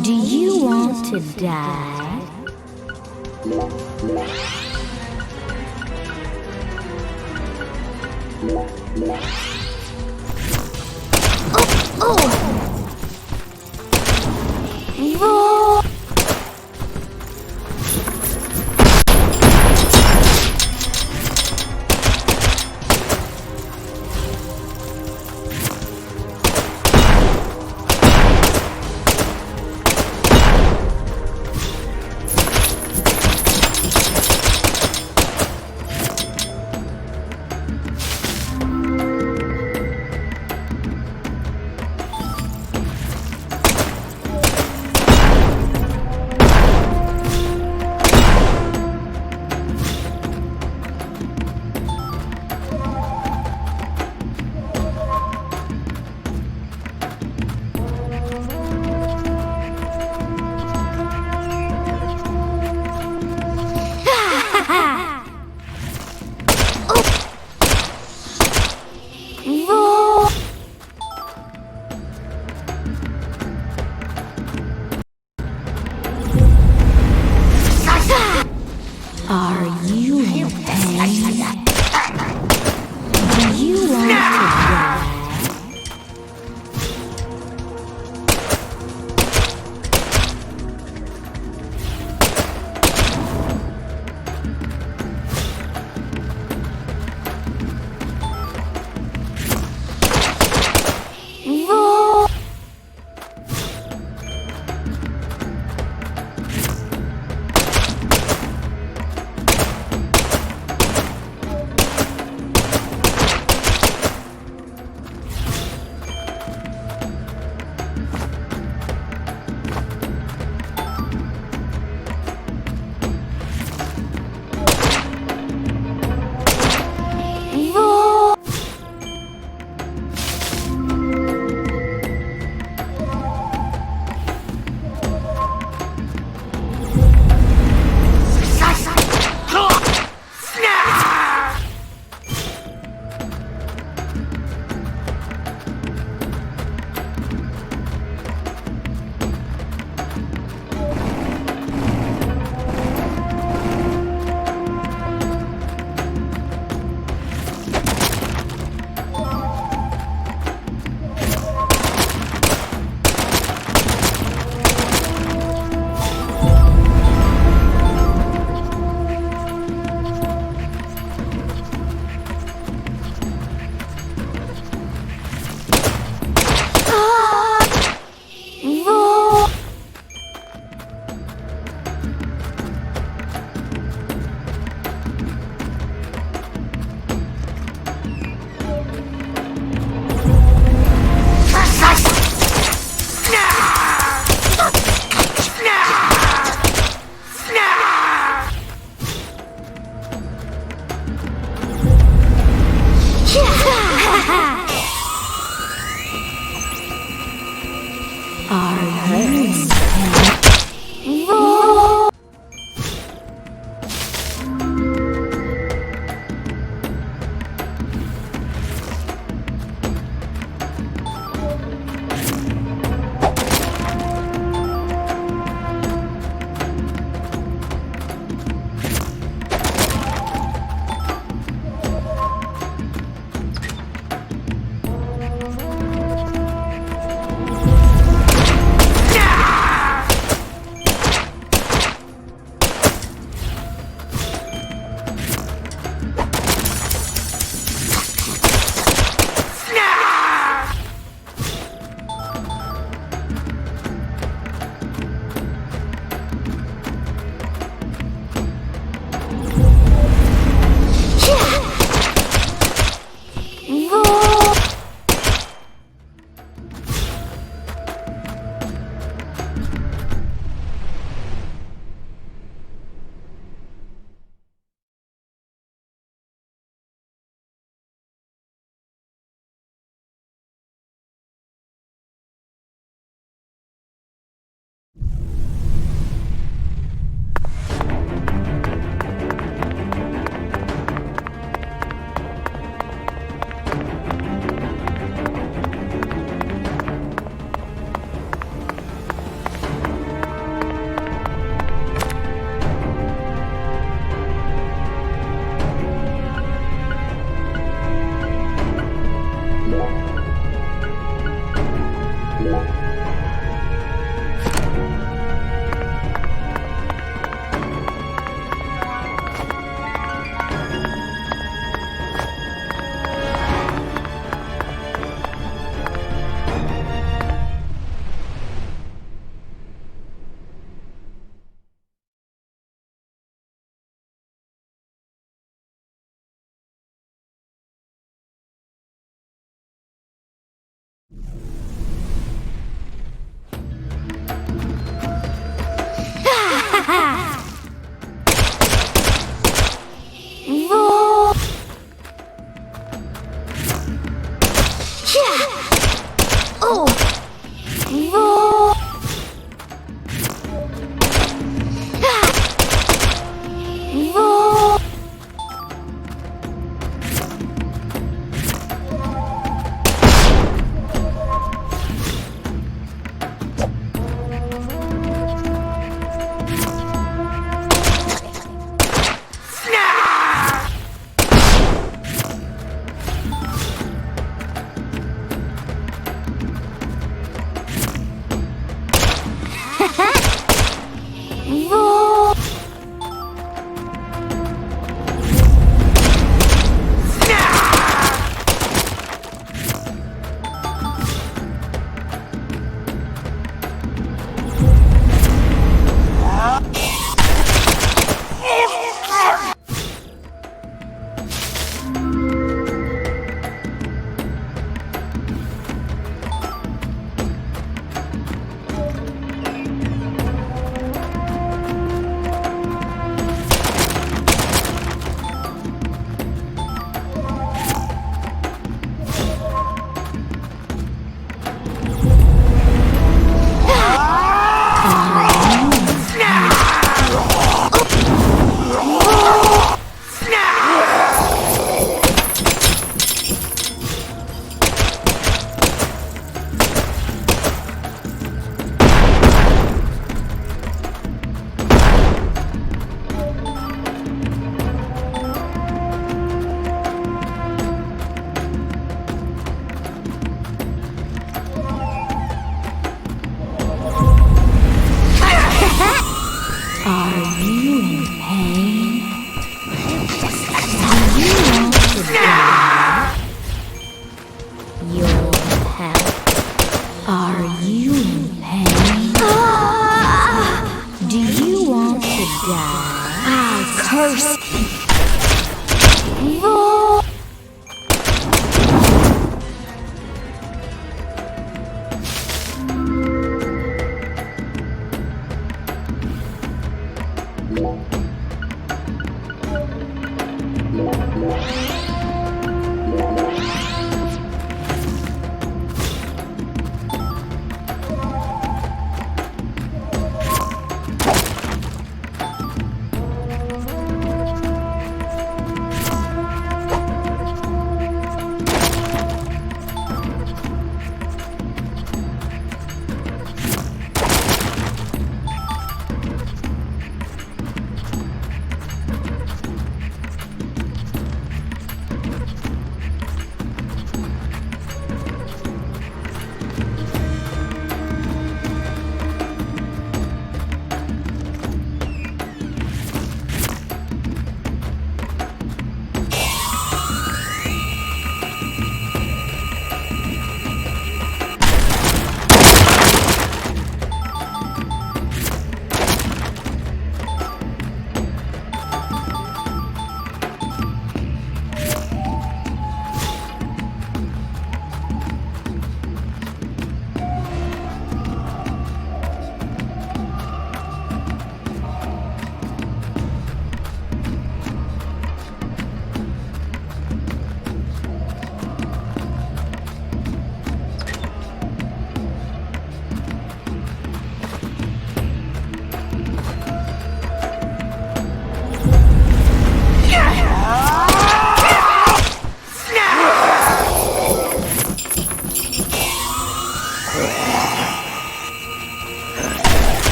Do you want to die? Oh! Roar!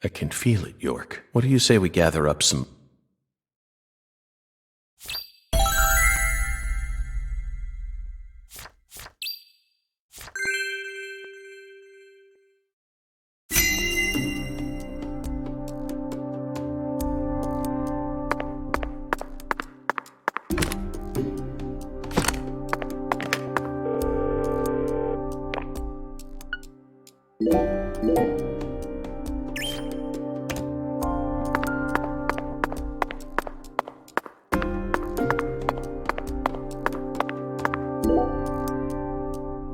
I can feel it, York. What do you say we gather up some...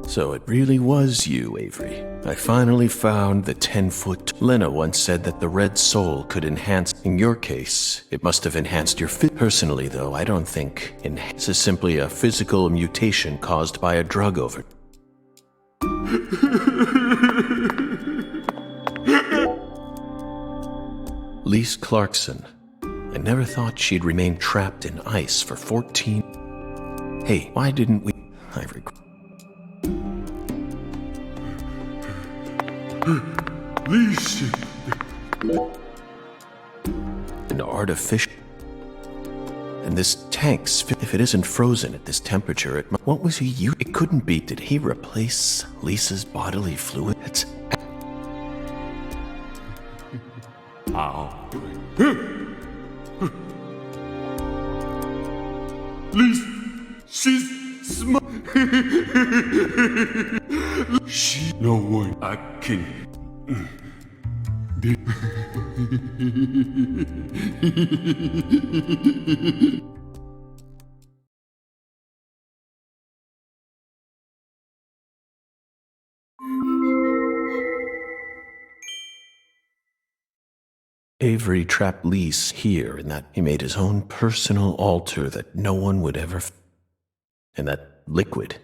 So it really was you, Avery. I finally found the 10-foot... Lena once said that the red soul could enhance... In your case, it must have enhanced your fit. Personally, though, I don't think this is simply a physical mutation caused by a drug over... Lise Clarkson. I never thought she'd remain trapped in ice for 14... Hey, why didn't we... I regret... Lisa. An artificial... And this tank's... If it isn't frozen at this temperature, what was he using? It couldn't be. Did he replace Lisa's bodily fluid? It's... Lisa, she's smart. She... No one I can... Avery trapped Lise here in that he made his own personal altar that no one would ever... And that liquid,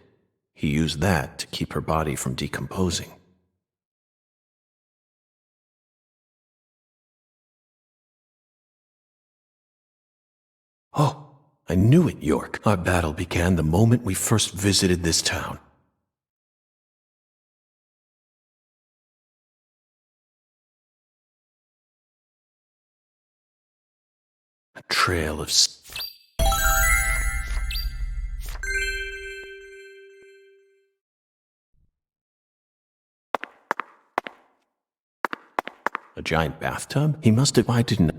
he used that to keep her body from decomposing. Oh, I knew it, York. Our battle began the moment we first visited this town. A trail of... A giant bathtub? He must have... Why didn't...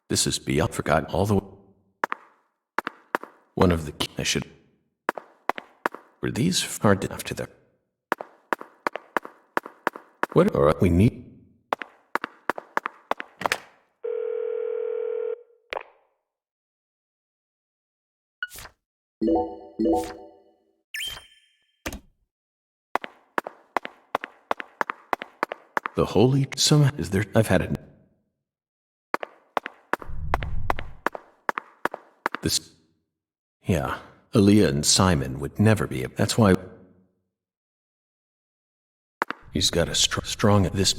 This is beyond... Forgotten all the... One of the... I should... Were these hard enough to the... What are we need? The holy... Some... Is there... I've had it... This... Yeah. Aaliyah and Simon would never be... That's why... He's got a strong... This...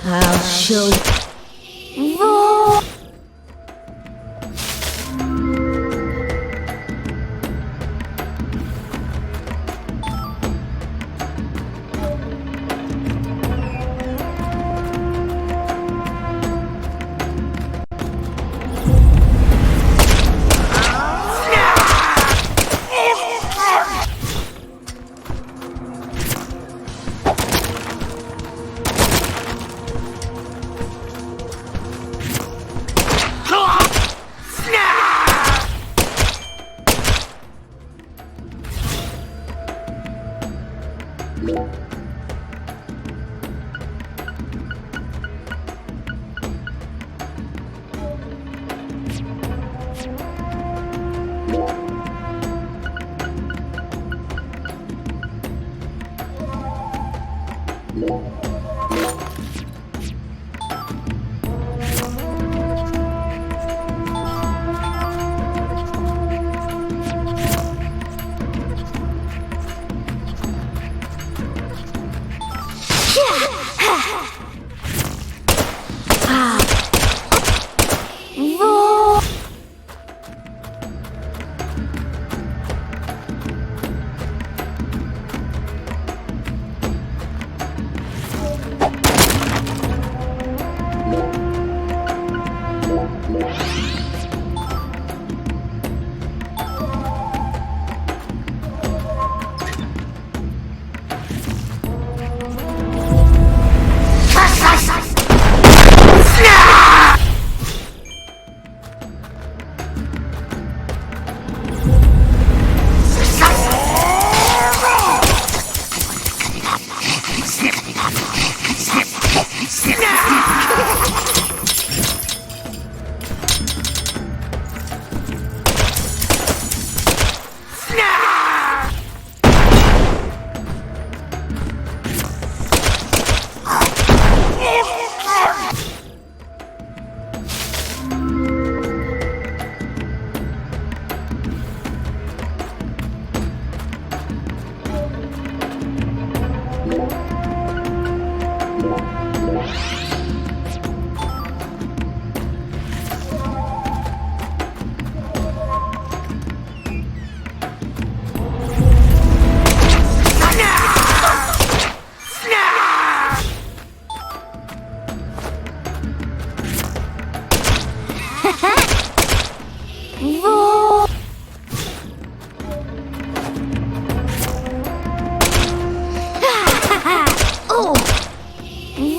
I'll show you.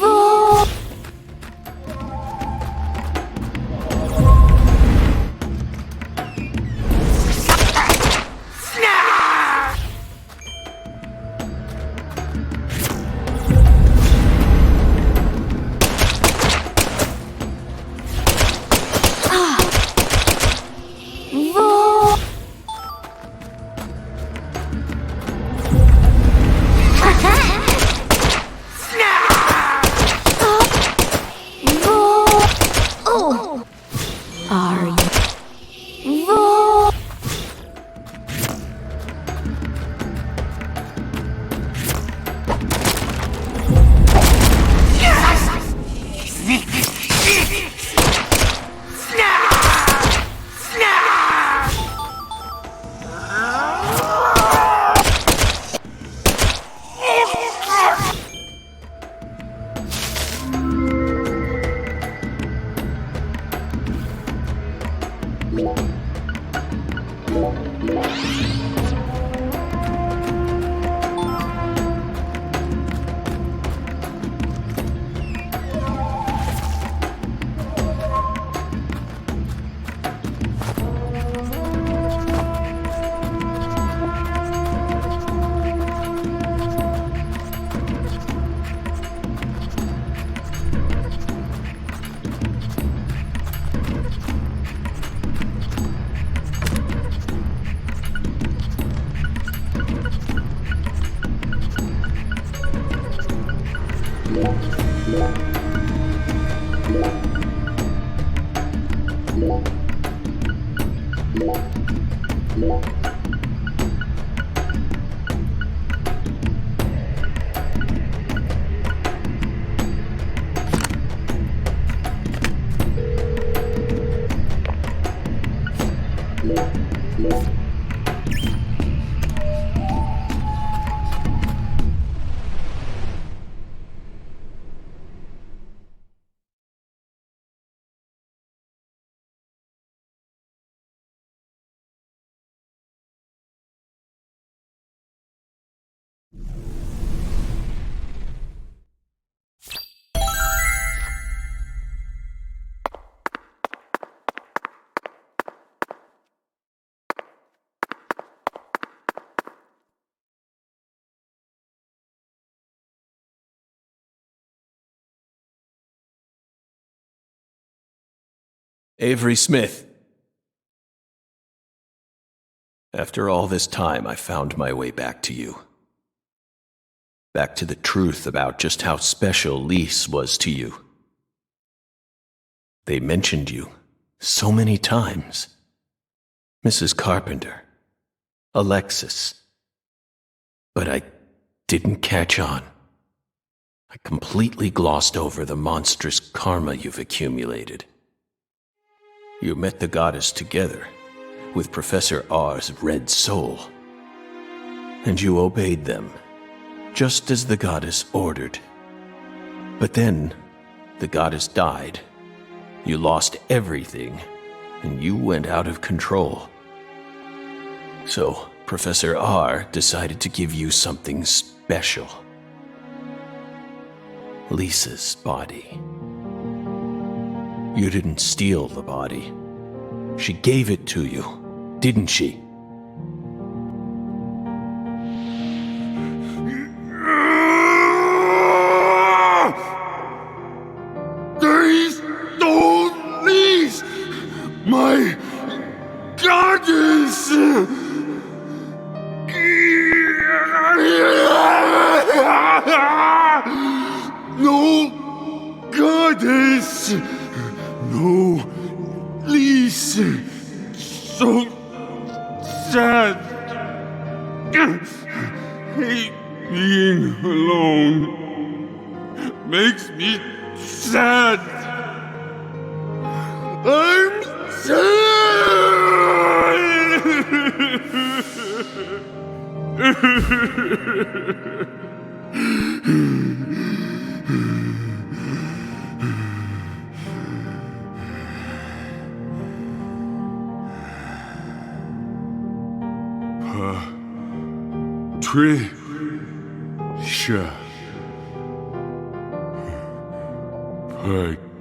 Oh! Avery Smith. After all this time, I found my way back to you. Back to the truth about just how special Lise was to you. They mentioned you so many times. Mrs. Carpenter, Alexis. But I didn't catch on. I completely glossed over the monstrous karma you've accumulated. You met the goddess together with Professor R's red soul. And you obeyed them, just as the goddess ordered. But then, the goddess died. You lost everything, and you went out of control. So, Professor R decided to give you something special. Lisa's body. You didn't steal the body. She gave it to you, didn't she? They stole Lise, my goddess! No goddess! No Lise! So sad! Hate being alone. Makes me sad! I'm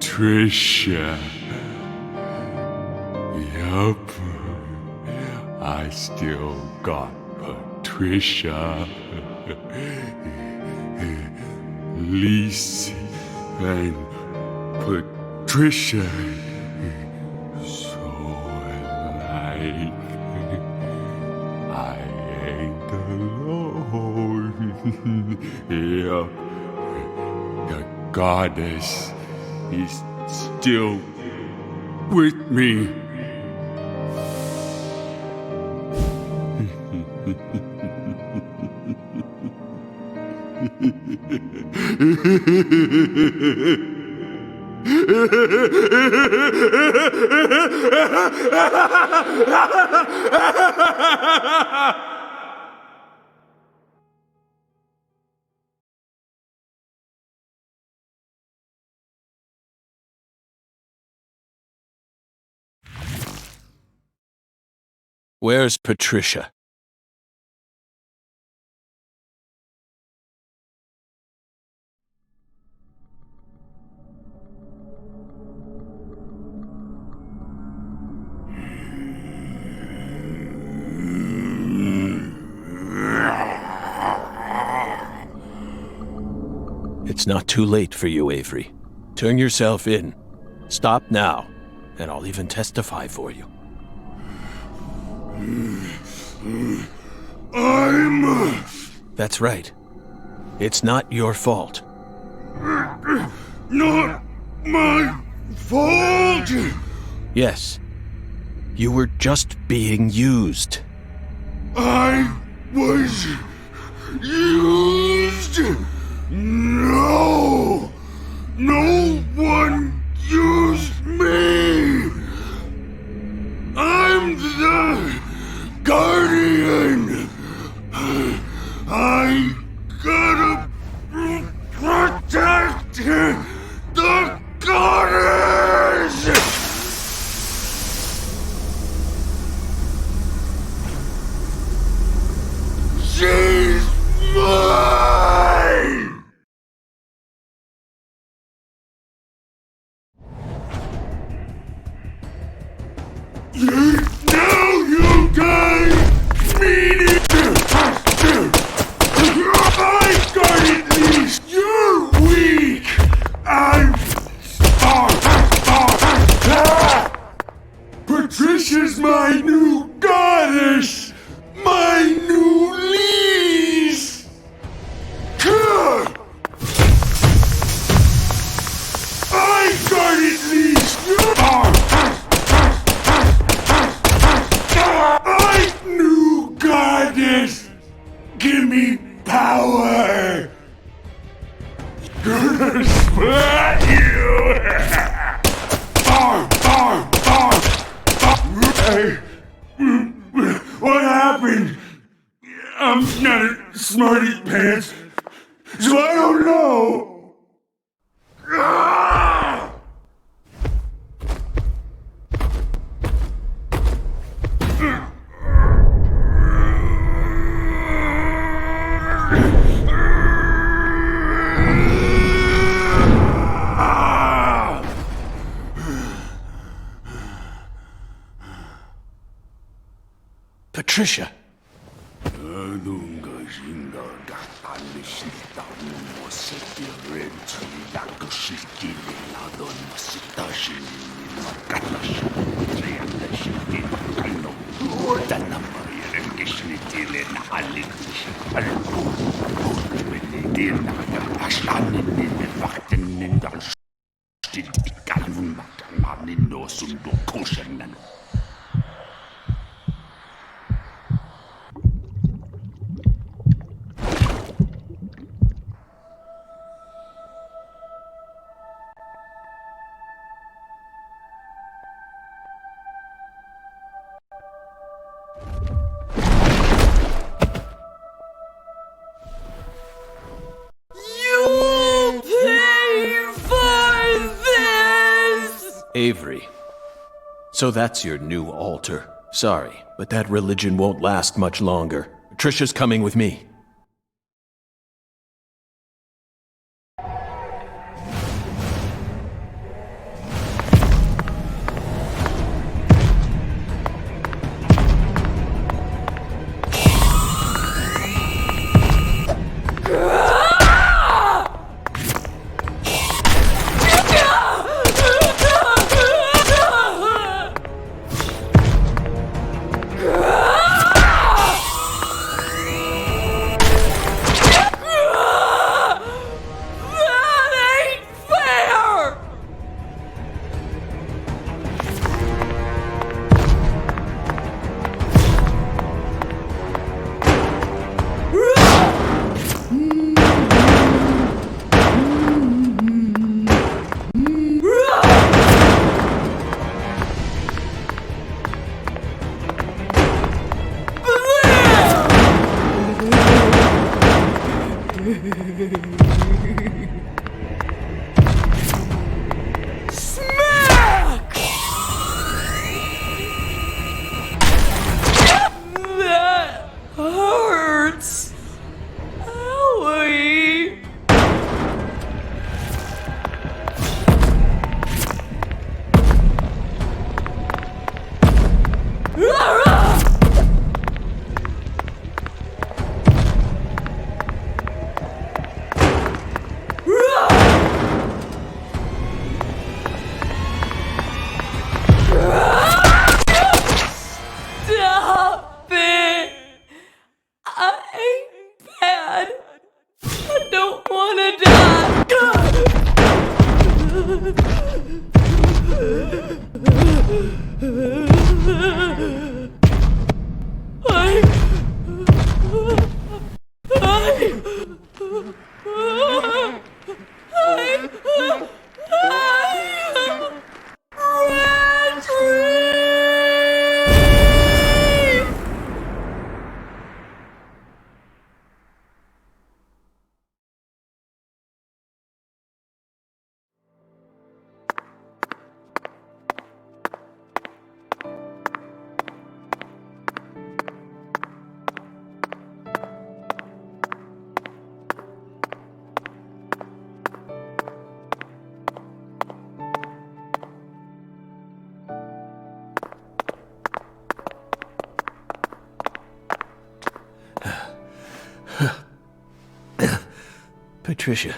Patricia. Yup. I still got Patricia. Lise and Patricia. So alike. I ain't alone. Yeah. The goddess is still with me. Where's Patricia? It's not too late for you, Avery. Turn yourself in. Stop now, and I'll even testify for you. I'm... That's right. It's not your fault. not my fault. Yes. You were just being used. I was used. No. No one used me. I'm the guardian. I gotta protect the goddess. She's mine. Now you guys mean it. I got it, least. You're weak. I'm Patricia's my new goddess. My new lease. I got it, least. I new goddess. Give me power. Gonna splat you. Hey, what happened? I'm not a smarty pants, so I don't know. Patricia. Avery. So that's your new altar. Sorry, but that religion won't last much longer. Patricia's coming with me. Patricia,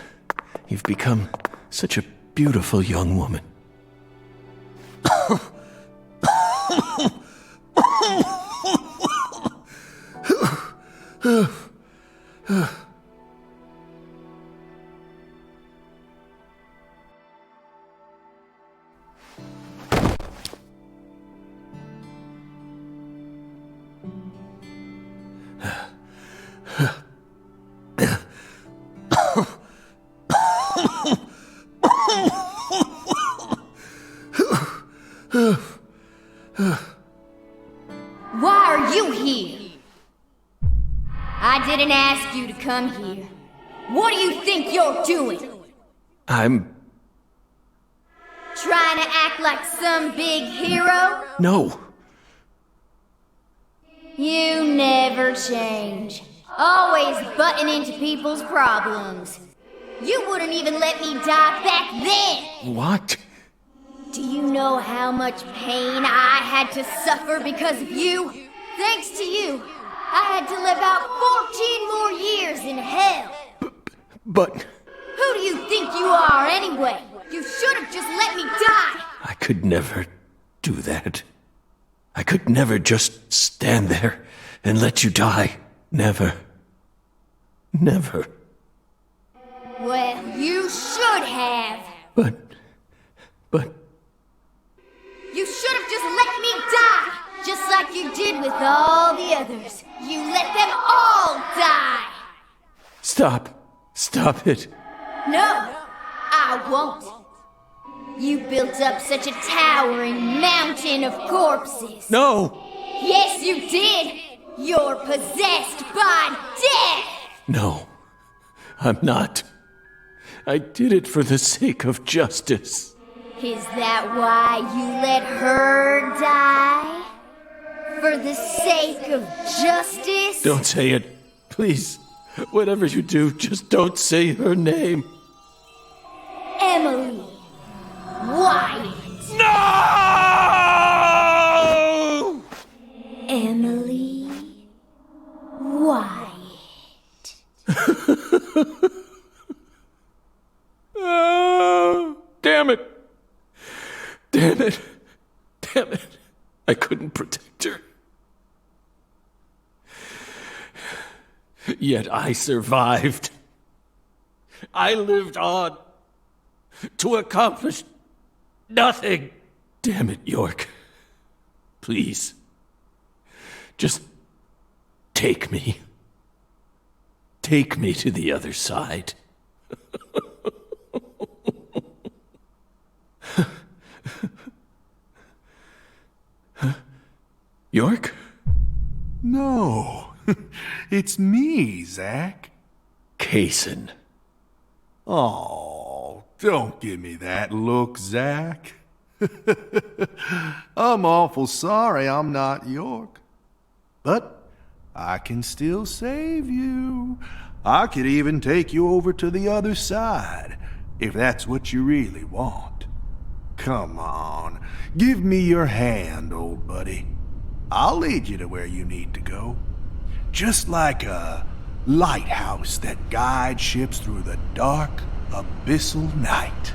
you've become such a beautiful young woman. Why are you here? I didn't ask you to come here. What do you think you're doing? I'm... Trying to act like some big hero? No. You never change. Always butting into people's problems. You wouldn't even let me die back then! What? Do you know how much pain I had to suffer because of you? Thanks to you, I had to live out 14 more years in hell. But... Who do you think you are anyway? You should have just let me die! I could never do that. I could never just stand there and let you die. Never. Never. Well, you should have. But... You should have just let me die! Just like you did with all the others. You let them all die! Stop. Stop it. No, I won't. You built up such a towering mountain of corpses. No! Yes, you did! You're possessed by death! No, I'm not. I did it for the sake of justice. Is that why you let her die? For the sake of justice? Don't say it. Please. Whatever you do, just don't say her name. Emily Wyatt. No! Emily Wyatt. Oh, damn it. Damn it. Damn it. I couldn't protect her. Yet I survived. I lived on to accomplish nothing. Damn it, York. Please. Just take me. Take me to the other side. York? No, it's me, Zach. Kaysen. Oh, don't give me that look, Zach. I'm awful sorry I'm not York. But I can still save you. I could even take you over to the other side, if that's what you really want. Come on, give me your hand, old buddy. I'll lead you to where you need to go. Just like a lighthouse that guides ships through the dark, abyssal night.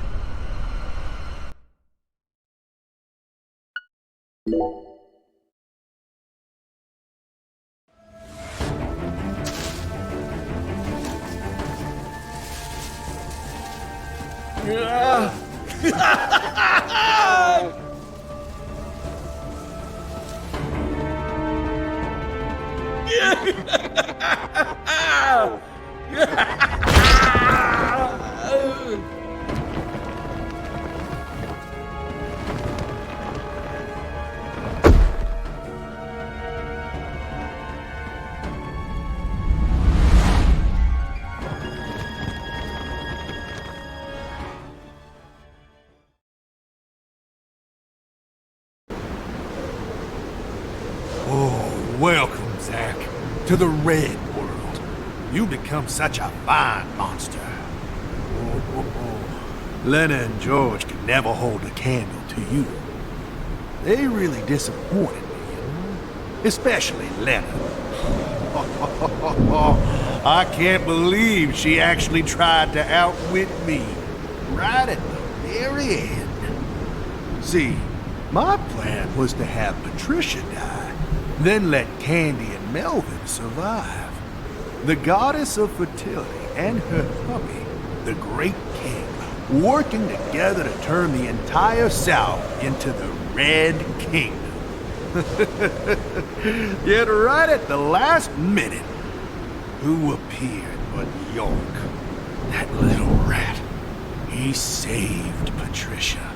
Welcome, Zach, to the Red World. You become such a fine monster. Lena and George could never hold a candle to you. They really disappointed me, you know? Especially Lena. I can't believe she actually tried to outwit me. Right at the very end. See, my plan was to have Patricia die, then let Candy and Melvin survive. The goddess of fertility and her puppy, the Great King, working together to turn the entire South into the Red Kingdom. Yet right at the last minute, who appeared but York? That little rat. He saved Patricia.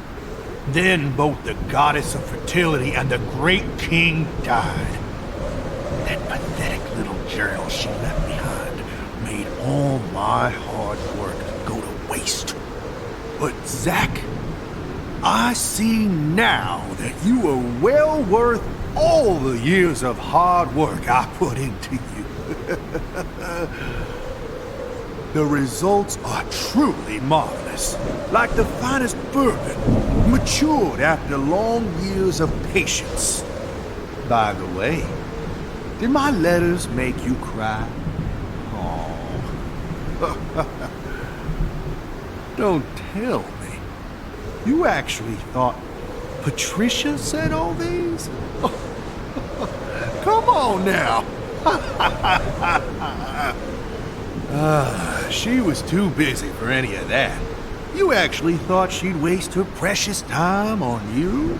Then both the goddess of fertility and the Great King died. That pathetic little journal she left behind made all my hard work go to waste. But Zack, I see now that you are well worth all the years of hard work I put into you. The results are truly marvelous. Like the finest bourbon, matured after long years of patience. By the way, did my letters make you cry? Oh. Don't tell me. You actually thought Patricia said all these? Come on now. She was too busy for any of that. You actually thought she'd waste her precious time on you?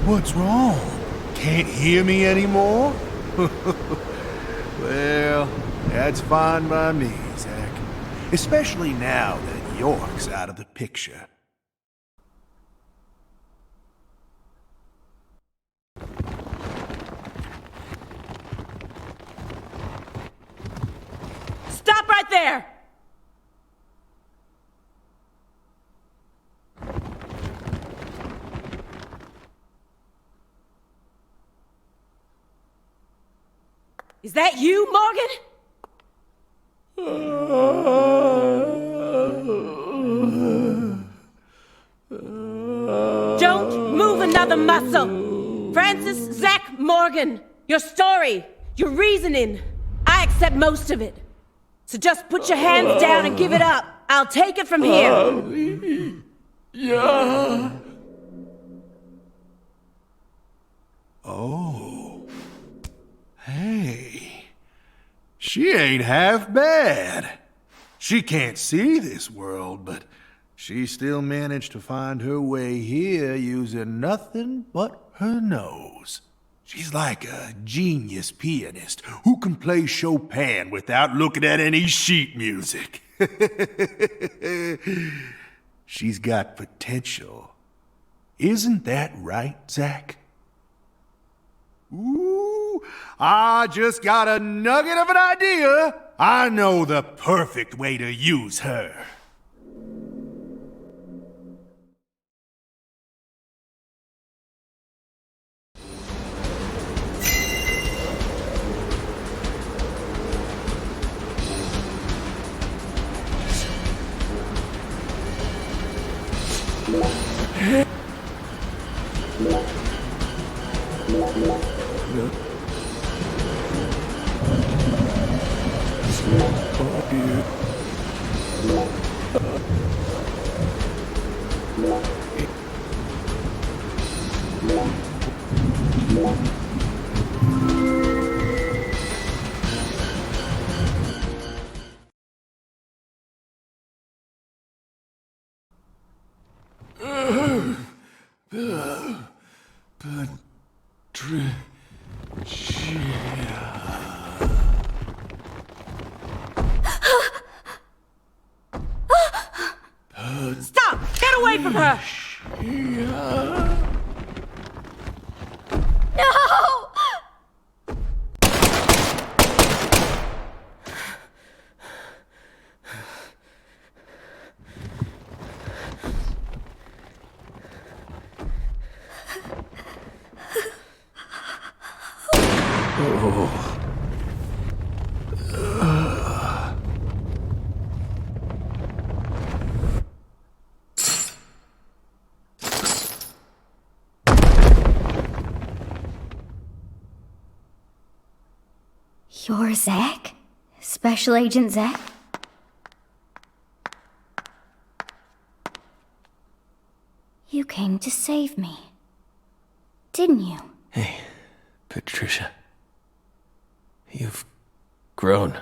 What's wrong? Can't hear me anymore? Well, that's fine by me, Zack. Especially now that York's out of the picture. Stop right there! Is that you, Morgan? Don't move another muscle. Francis Zack Morgan, your story, your reasoning, I accept most of it. So just put your hands down and give it up. I'll take it from here. Yeah. Oh. Hey. She ain't half bad. She can't see this world, but she still managed to find her way here using nothing but her nose. She's like a genius pianist who can play Chopin without looking at any sheet music. She's got potential. Isn't that right, Zack? Ooh, I just got a nugget of an idea. I know the perfect way to use her. Stop! Get away from her! No! You're Zach? Special Agent Zach? You came to save me, didn't you? Hey, Patricia. You've grown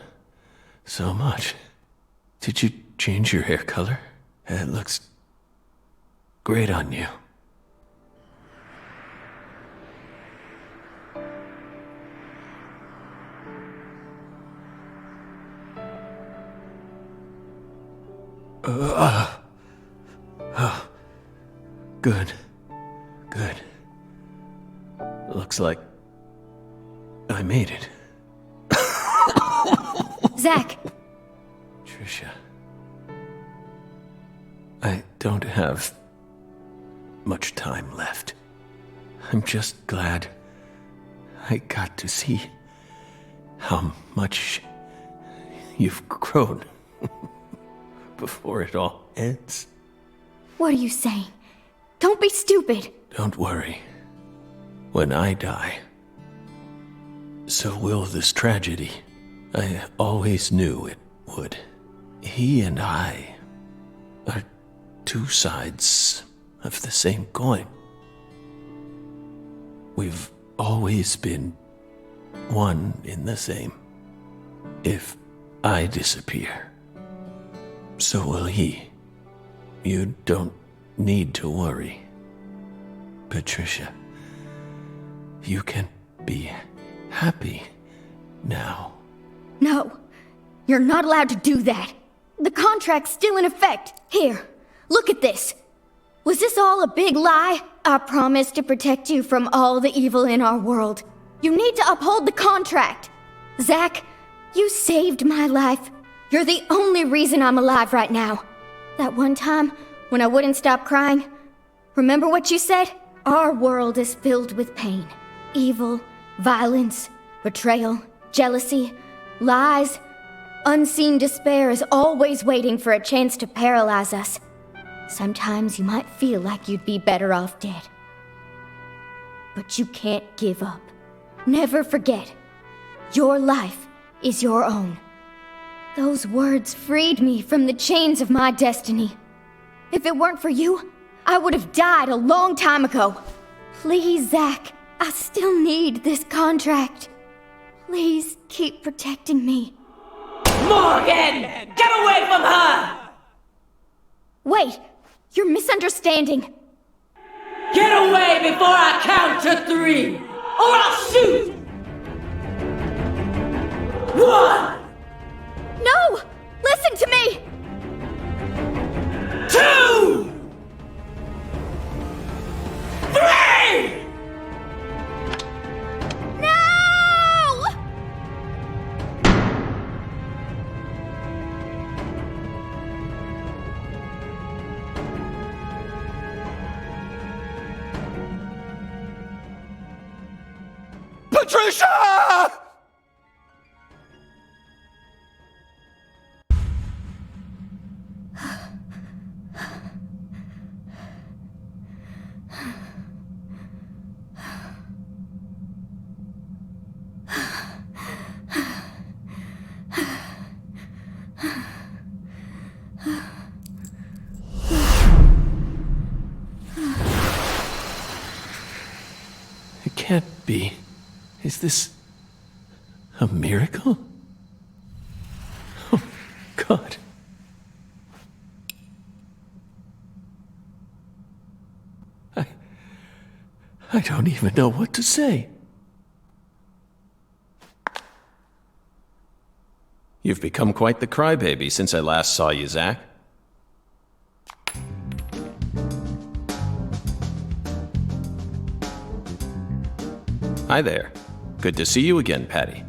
so much. Did you change your hair color? It looks great on you. Good. Good. Looks like I made it. Zach! Trisha. I don't have much time left. I'm just glad I got to see how much you've grown before it all ends. What are you saying? Don't be stupid! Don't worry. When I die, so will this tragedy. I always knew it would. He and I are two sides of the same coin. We've always been one in the same. If I disappear, so will he. You don't need to worry. Patricia, you can be happy now. No, you're not allowed to do that. The contract's still in effect. Here, look at this. Was this all a big lie? I promised to protect you from all the evil in our world. You need to uphold the contract. Zach, you saved my life. You're the only reason I'm alive right now. That one time when I wouldn't stop crying, remember what you said? Our world is filled with pain. Evil, violence, betrayal, jealousy, lies. Unseen despair is always waiting for a chance to paralyze us. Sometimes you might feel like you'd be better off dead. But you can't give up. Never forget. Your life is your own. Those words freed me from the chains of my destiny. If it weren't for you, I would have died a long time ago. Please, Zach, I still need this contract. Please keep protecting me. Morgan! Get away from her! Wait, you're misunderstanding. Get away before I count to 3, or I'll shoot! 1! No! Listen to me! 2! 3! No! Patricia! It can't be. Is this a miracle? Oh, God. I don't even know what to say. You've become quite the crybaby since I last saw you, Zach. Hi there. Good to see you again, Patty.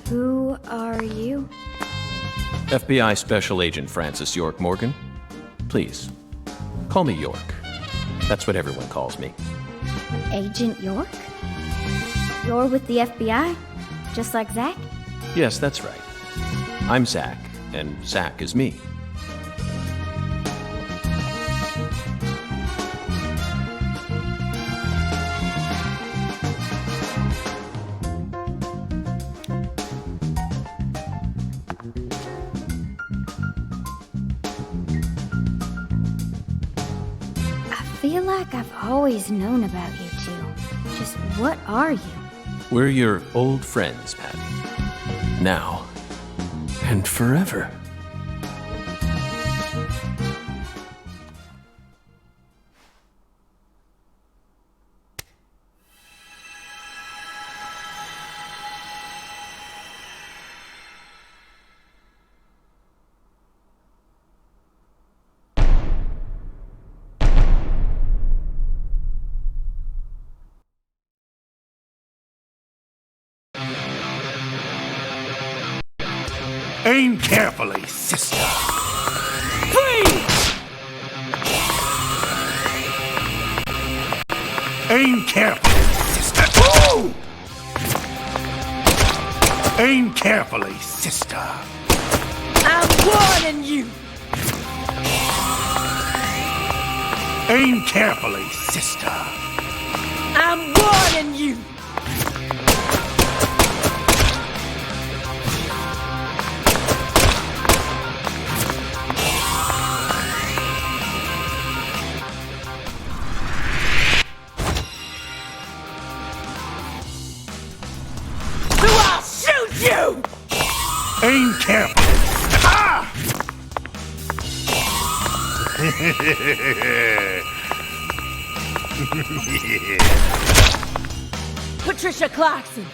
Who are you? FBI Special Agent Francis York Morgan. Please, call me York. That's what everyone calls me. Agent York? You're with the FBI? Just like Zach? Yes, that's right. I'm Zach, and Zach is me. feel like I've always known about you two. Just what are you? We're your old friends, Patty. Now and forever. Aim carefully, sister. Please! Aim carefully, sister. Ooh! Aim carefully, sister. I'm warning you! Aim carefully, sister. I'm warning you! You! Aim carefully. Ah! Patricia Clarkson,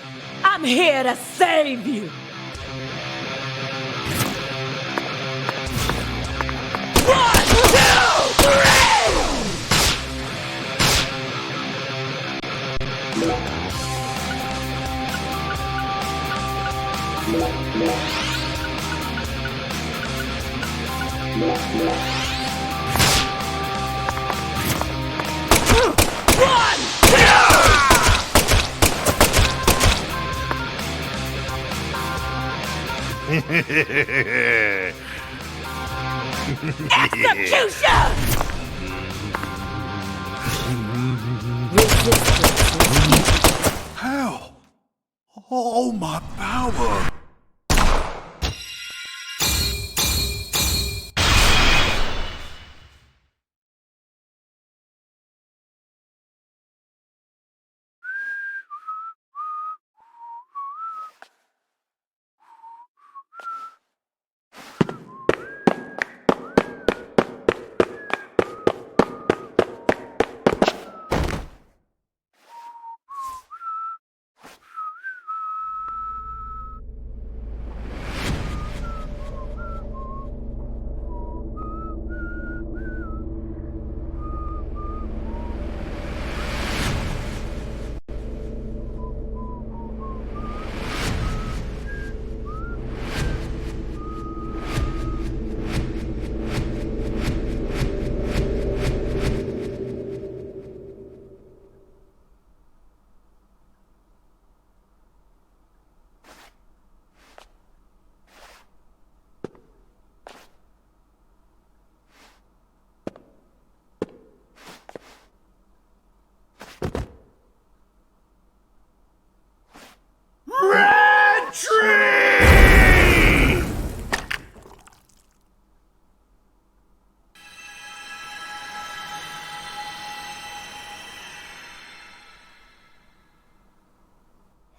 I'm here to save you! One, two, three! Execution! How? Oh, my power!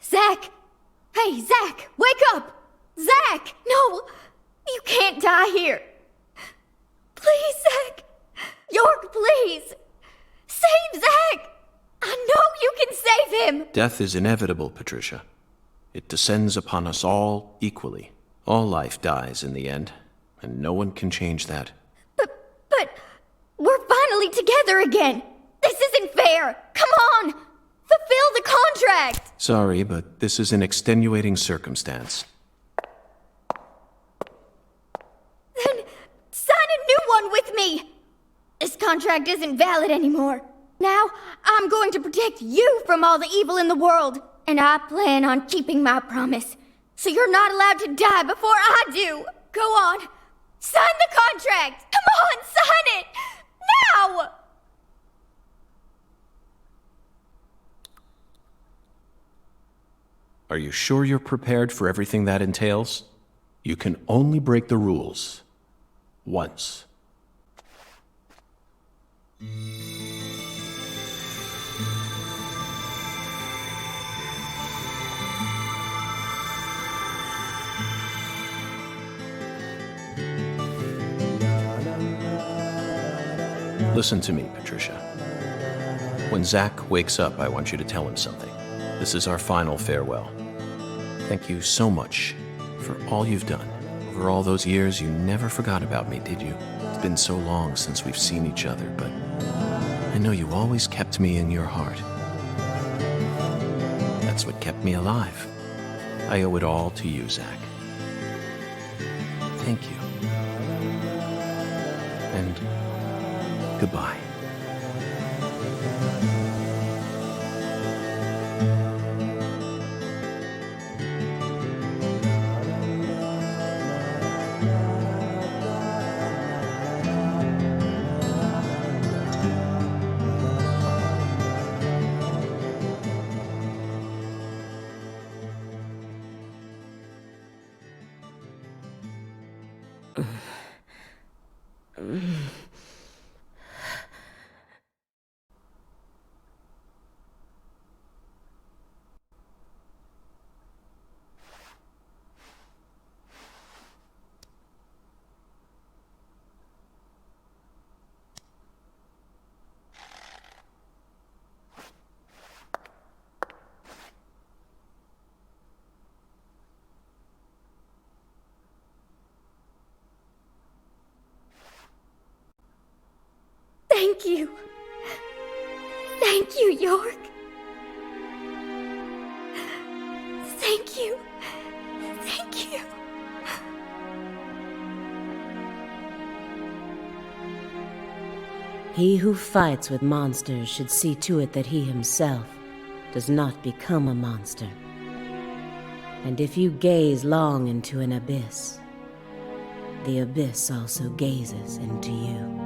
Zach! Hey, Zach! Wake up! Zach! No! You can't die here! Please, Zach! York, please! Save Zach! I know you can save him! Death is inevitable, Patricia. It descends upon us all equally. All life dies in the end, and no one can change that. But we're finally together again! This isn't fair! Come on! Fulfill the contract! Sorry, but this is an extenuating circumstance. Then sign a new one with me! This contract isn't valid anymore. Now, I'm going to protect you from all the evil in the world, and I plan on keeping my promise. So you're not allowed to die before I do! Go on! Sign the contract! Come on, sign it! Now! Are you sure you're prepared for everything that entails? You can only break the rules once. Listen to me, Patricia. When Zach wakes up, I want you to tell him something. This is our final farewell. Thank you so much for all you've done. Over all those years, you never forgot about me, did you? It's been so long since we've seen each other, but I know you always kept me in your heart. That's what kept me alive. I owe it all to you, Zach. Thank you. And goodbye. Thank you. Thank you, York. Thank you. Thank you. He who fights with monsters should see to it that he himself does not become a monster. And if you gaze long into an abyss, the abyss also gazes into you.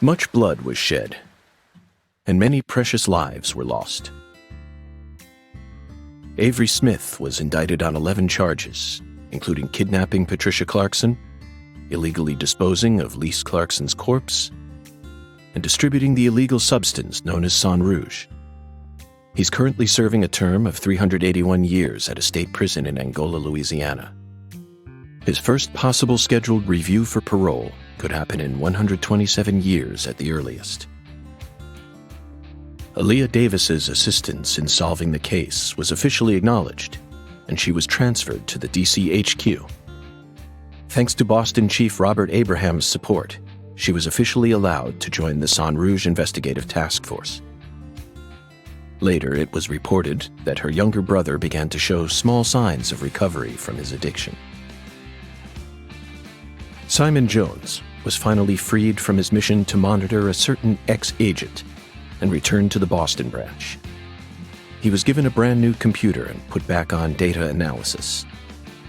Much blood was shed, and many precious lives were lost. Avery Smith was indicted on 11 charges, including kidnapping Patricia Clarkson, illegally disposing of Lise Clarkson's corpse, and distributing the illegal substance known as Sang Rouge. He's currently serving a term of 381 years at a state prison in Angola, Louisiana. His first possible scheduled review for parole could happen in 127 years at the earliest. Aaliyah Davis's assistance in solving the case was officially acknowledged, and she was transferred to the DC HQ. Thanks to Boston Chief Robert Abraham's support, she was officially allowed to join the Sang Rouge Investigative Task Force. Later, it was reported that her younger brother began to show small signs of recovery from his addiction. Simon Jones was finally freed from his mission to monitor a certain ex-agent and returned to the Boston branch. He was given a brand new computer and put back on data analysis,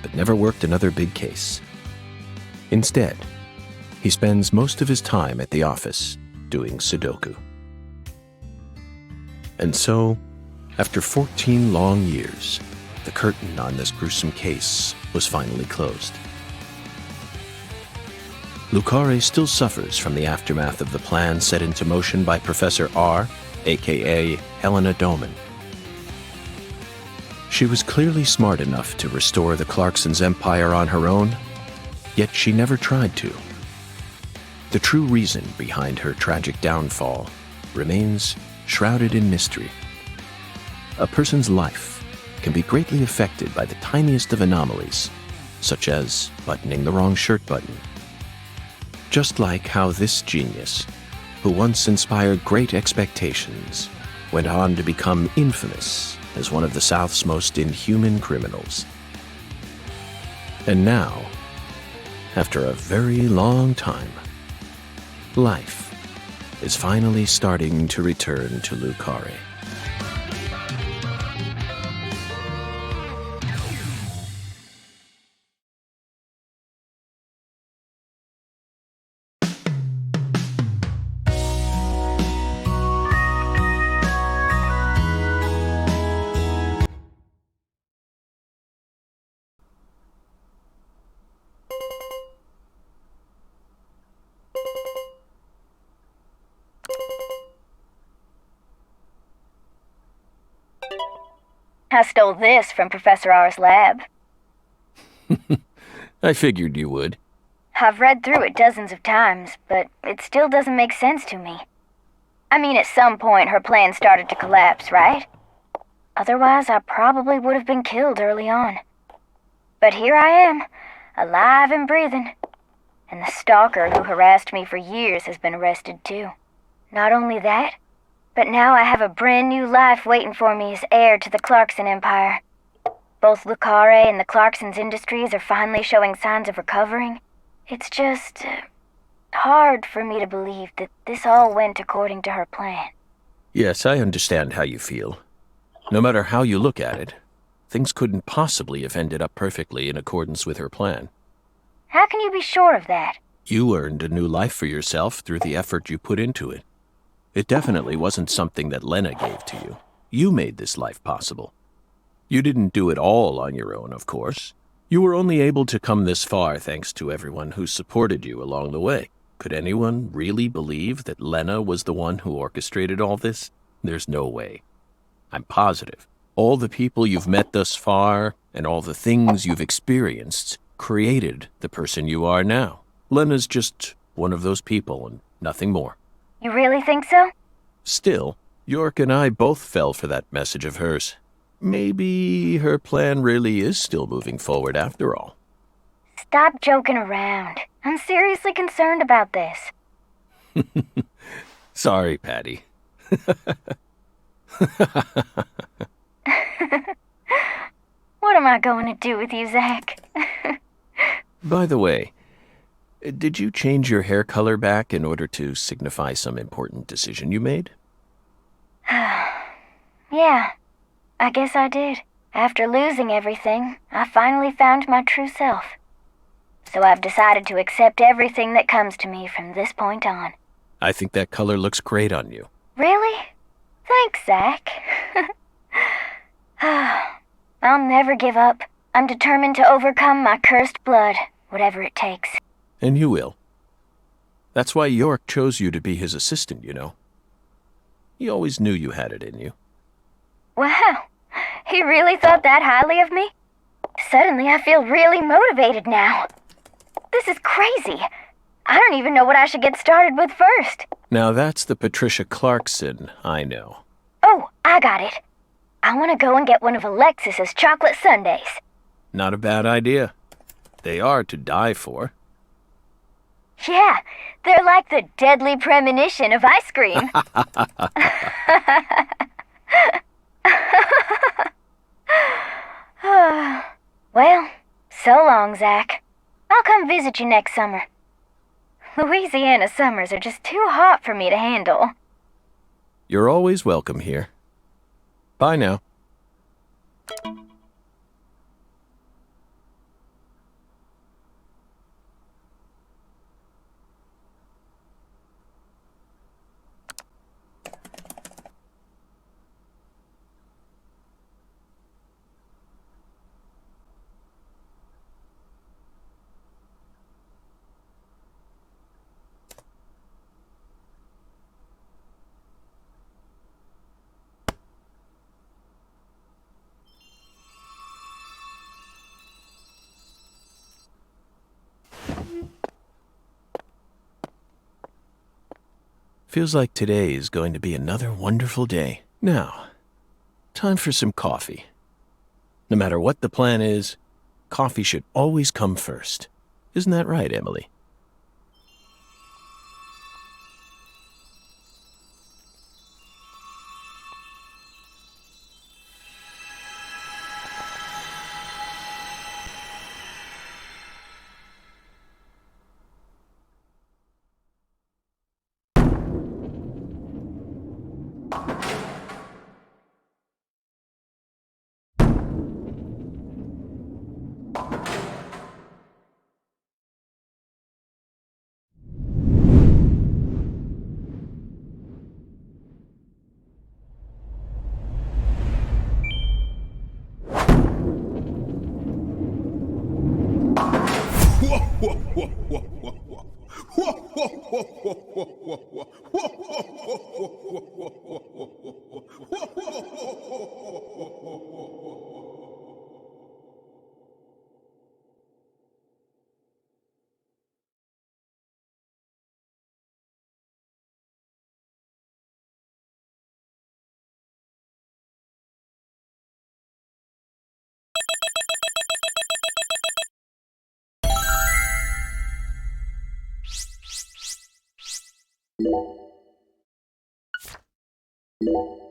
but never worked another big case. Instead, he spends most of his time at the office doing Sudoku. And so, after 14 long years, the curtain on this gruesome case was finally closed. Lucare still suffers from the aftermath of the plan set into motion by Professor R, aka Helena Doman. She was clearly smart enough to restore the Clarksons' empire on her own, yet she never tried to. The true reason behind her tragic downfall remains shrouded in mystery. A person's life can be greatly affected by the tiniest of anomalies, such as buttoning the wrong shirt button. Just like how this genius, who once inspired great expectations, went on to become infamous as one of the South's most inhuman criminals. And now, After a very long time, life is finally starting to return to Lucare. I stole this from Professor R's lab. I figured you would. I've read through it dozens of times, but it still doesn't make sense to me. I mean, at some point her plan started to collapse, right? Otherwise, I probably would have been killed early on. But here I am, alive and breathing. And the stalker who harassed me for years has been arrested too. Not only that, but now I have a brand new life waiting for me as heir to the Clarkson Empire. Both Lucare and the Clarkson's industries are finally showing signs of recovering. It's just hard for me to believe that this all went according to her plan. Yes, I understand how you feel. No matter how you look at it, things couldn't possibly have ended up perfectly in accordance with her plan. How can you be sure of that? You earned a new life for yourself through the effort you put into it. It definitely wasn't something that Lena gave to you. You made this life possible. You didn't do it all on your own, of course. You were only able to come this far thanks to everyone who supported you along the way. Could anyone really believe that Lena was the one who orchestrated all this? There's no way. I'm positive. All the people you've met thus far, and all the things you've experienced, created the person you are now. Lena's just one of those people, and nothing more. You really think so? Still, York and I both fell for that message of hers. Maybe her plan really is still moving forward after all. Stop joking around. I'm seriously concerned about this. Sorry, Patty. What am I going to do with you, Zach? By the way, did you change your hair color back in order to signify some important decision you made? Yeah, I guess I did. After losing everything, I finally found my true self. So I've decided to accept everything that comes to me from this point on. I think that color looks great on you. Really? Thanks, Zach. I'll never give up. I'm determined to overcome my cursed blood, whatever it takes. And you will. That's why York chose you to be his assistant, you know. He always knew you had it in you. Wow, he really thought that highly of me? Suddenly I feel really motivated now. This is crazy. I don't even know what I should get started with first. Now that's the Patricia Clarkson I know. Oh, I got it. I want to go and get one of Alexis's chocolate sundaes. Not a bad idea. They are to die for. Yeah, they're like the deadly premonition of ice cream. Well, so long, Zach. I'll come visit you next summer. Louisiana summers are just too hot for me to handle. You're always welcome here. Bye now. Feels like today is going to be another wonderful day. Now, time for some coffee. No matter what the plan is, coffee should always come first. Isn't that right, Emily?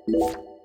You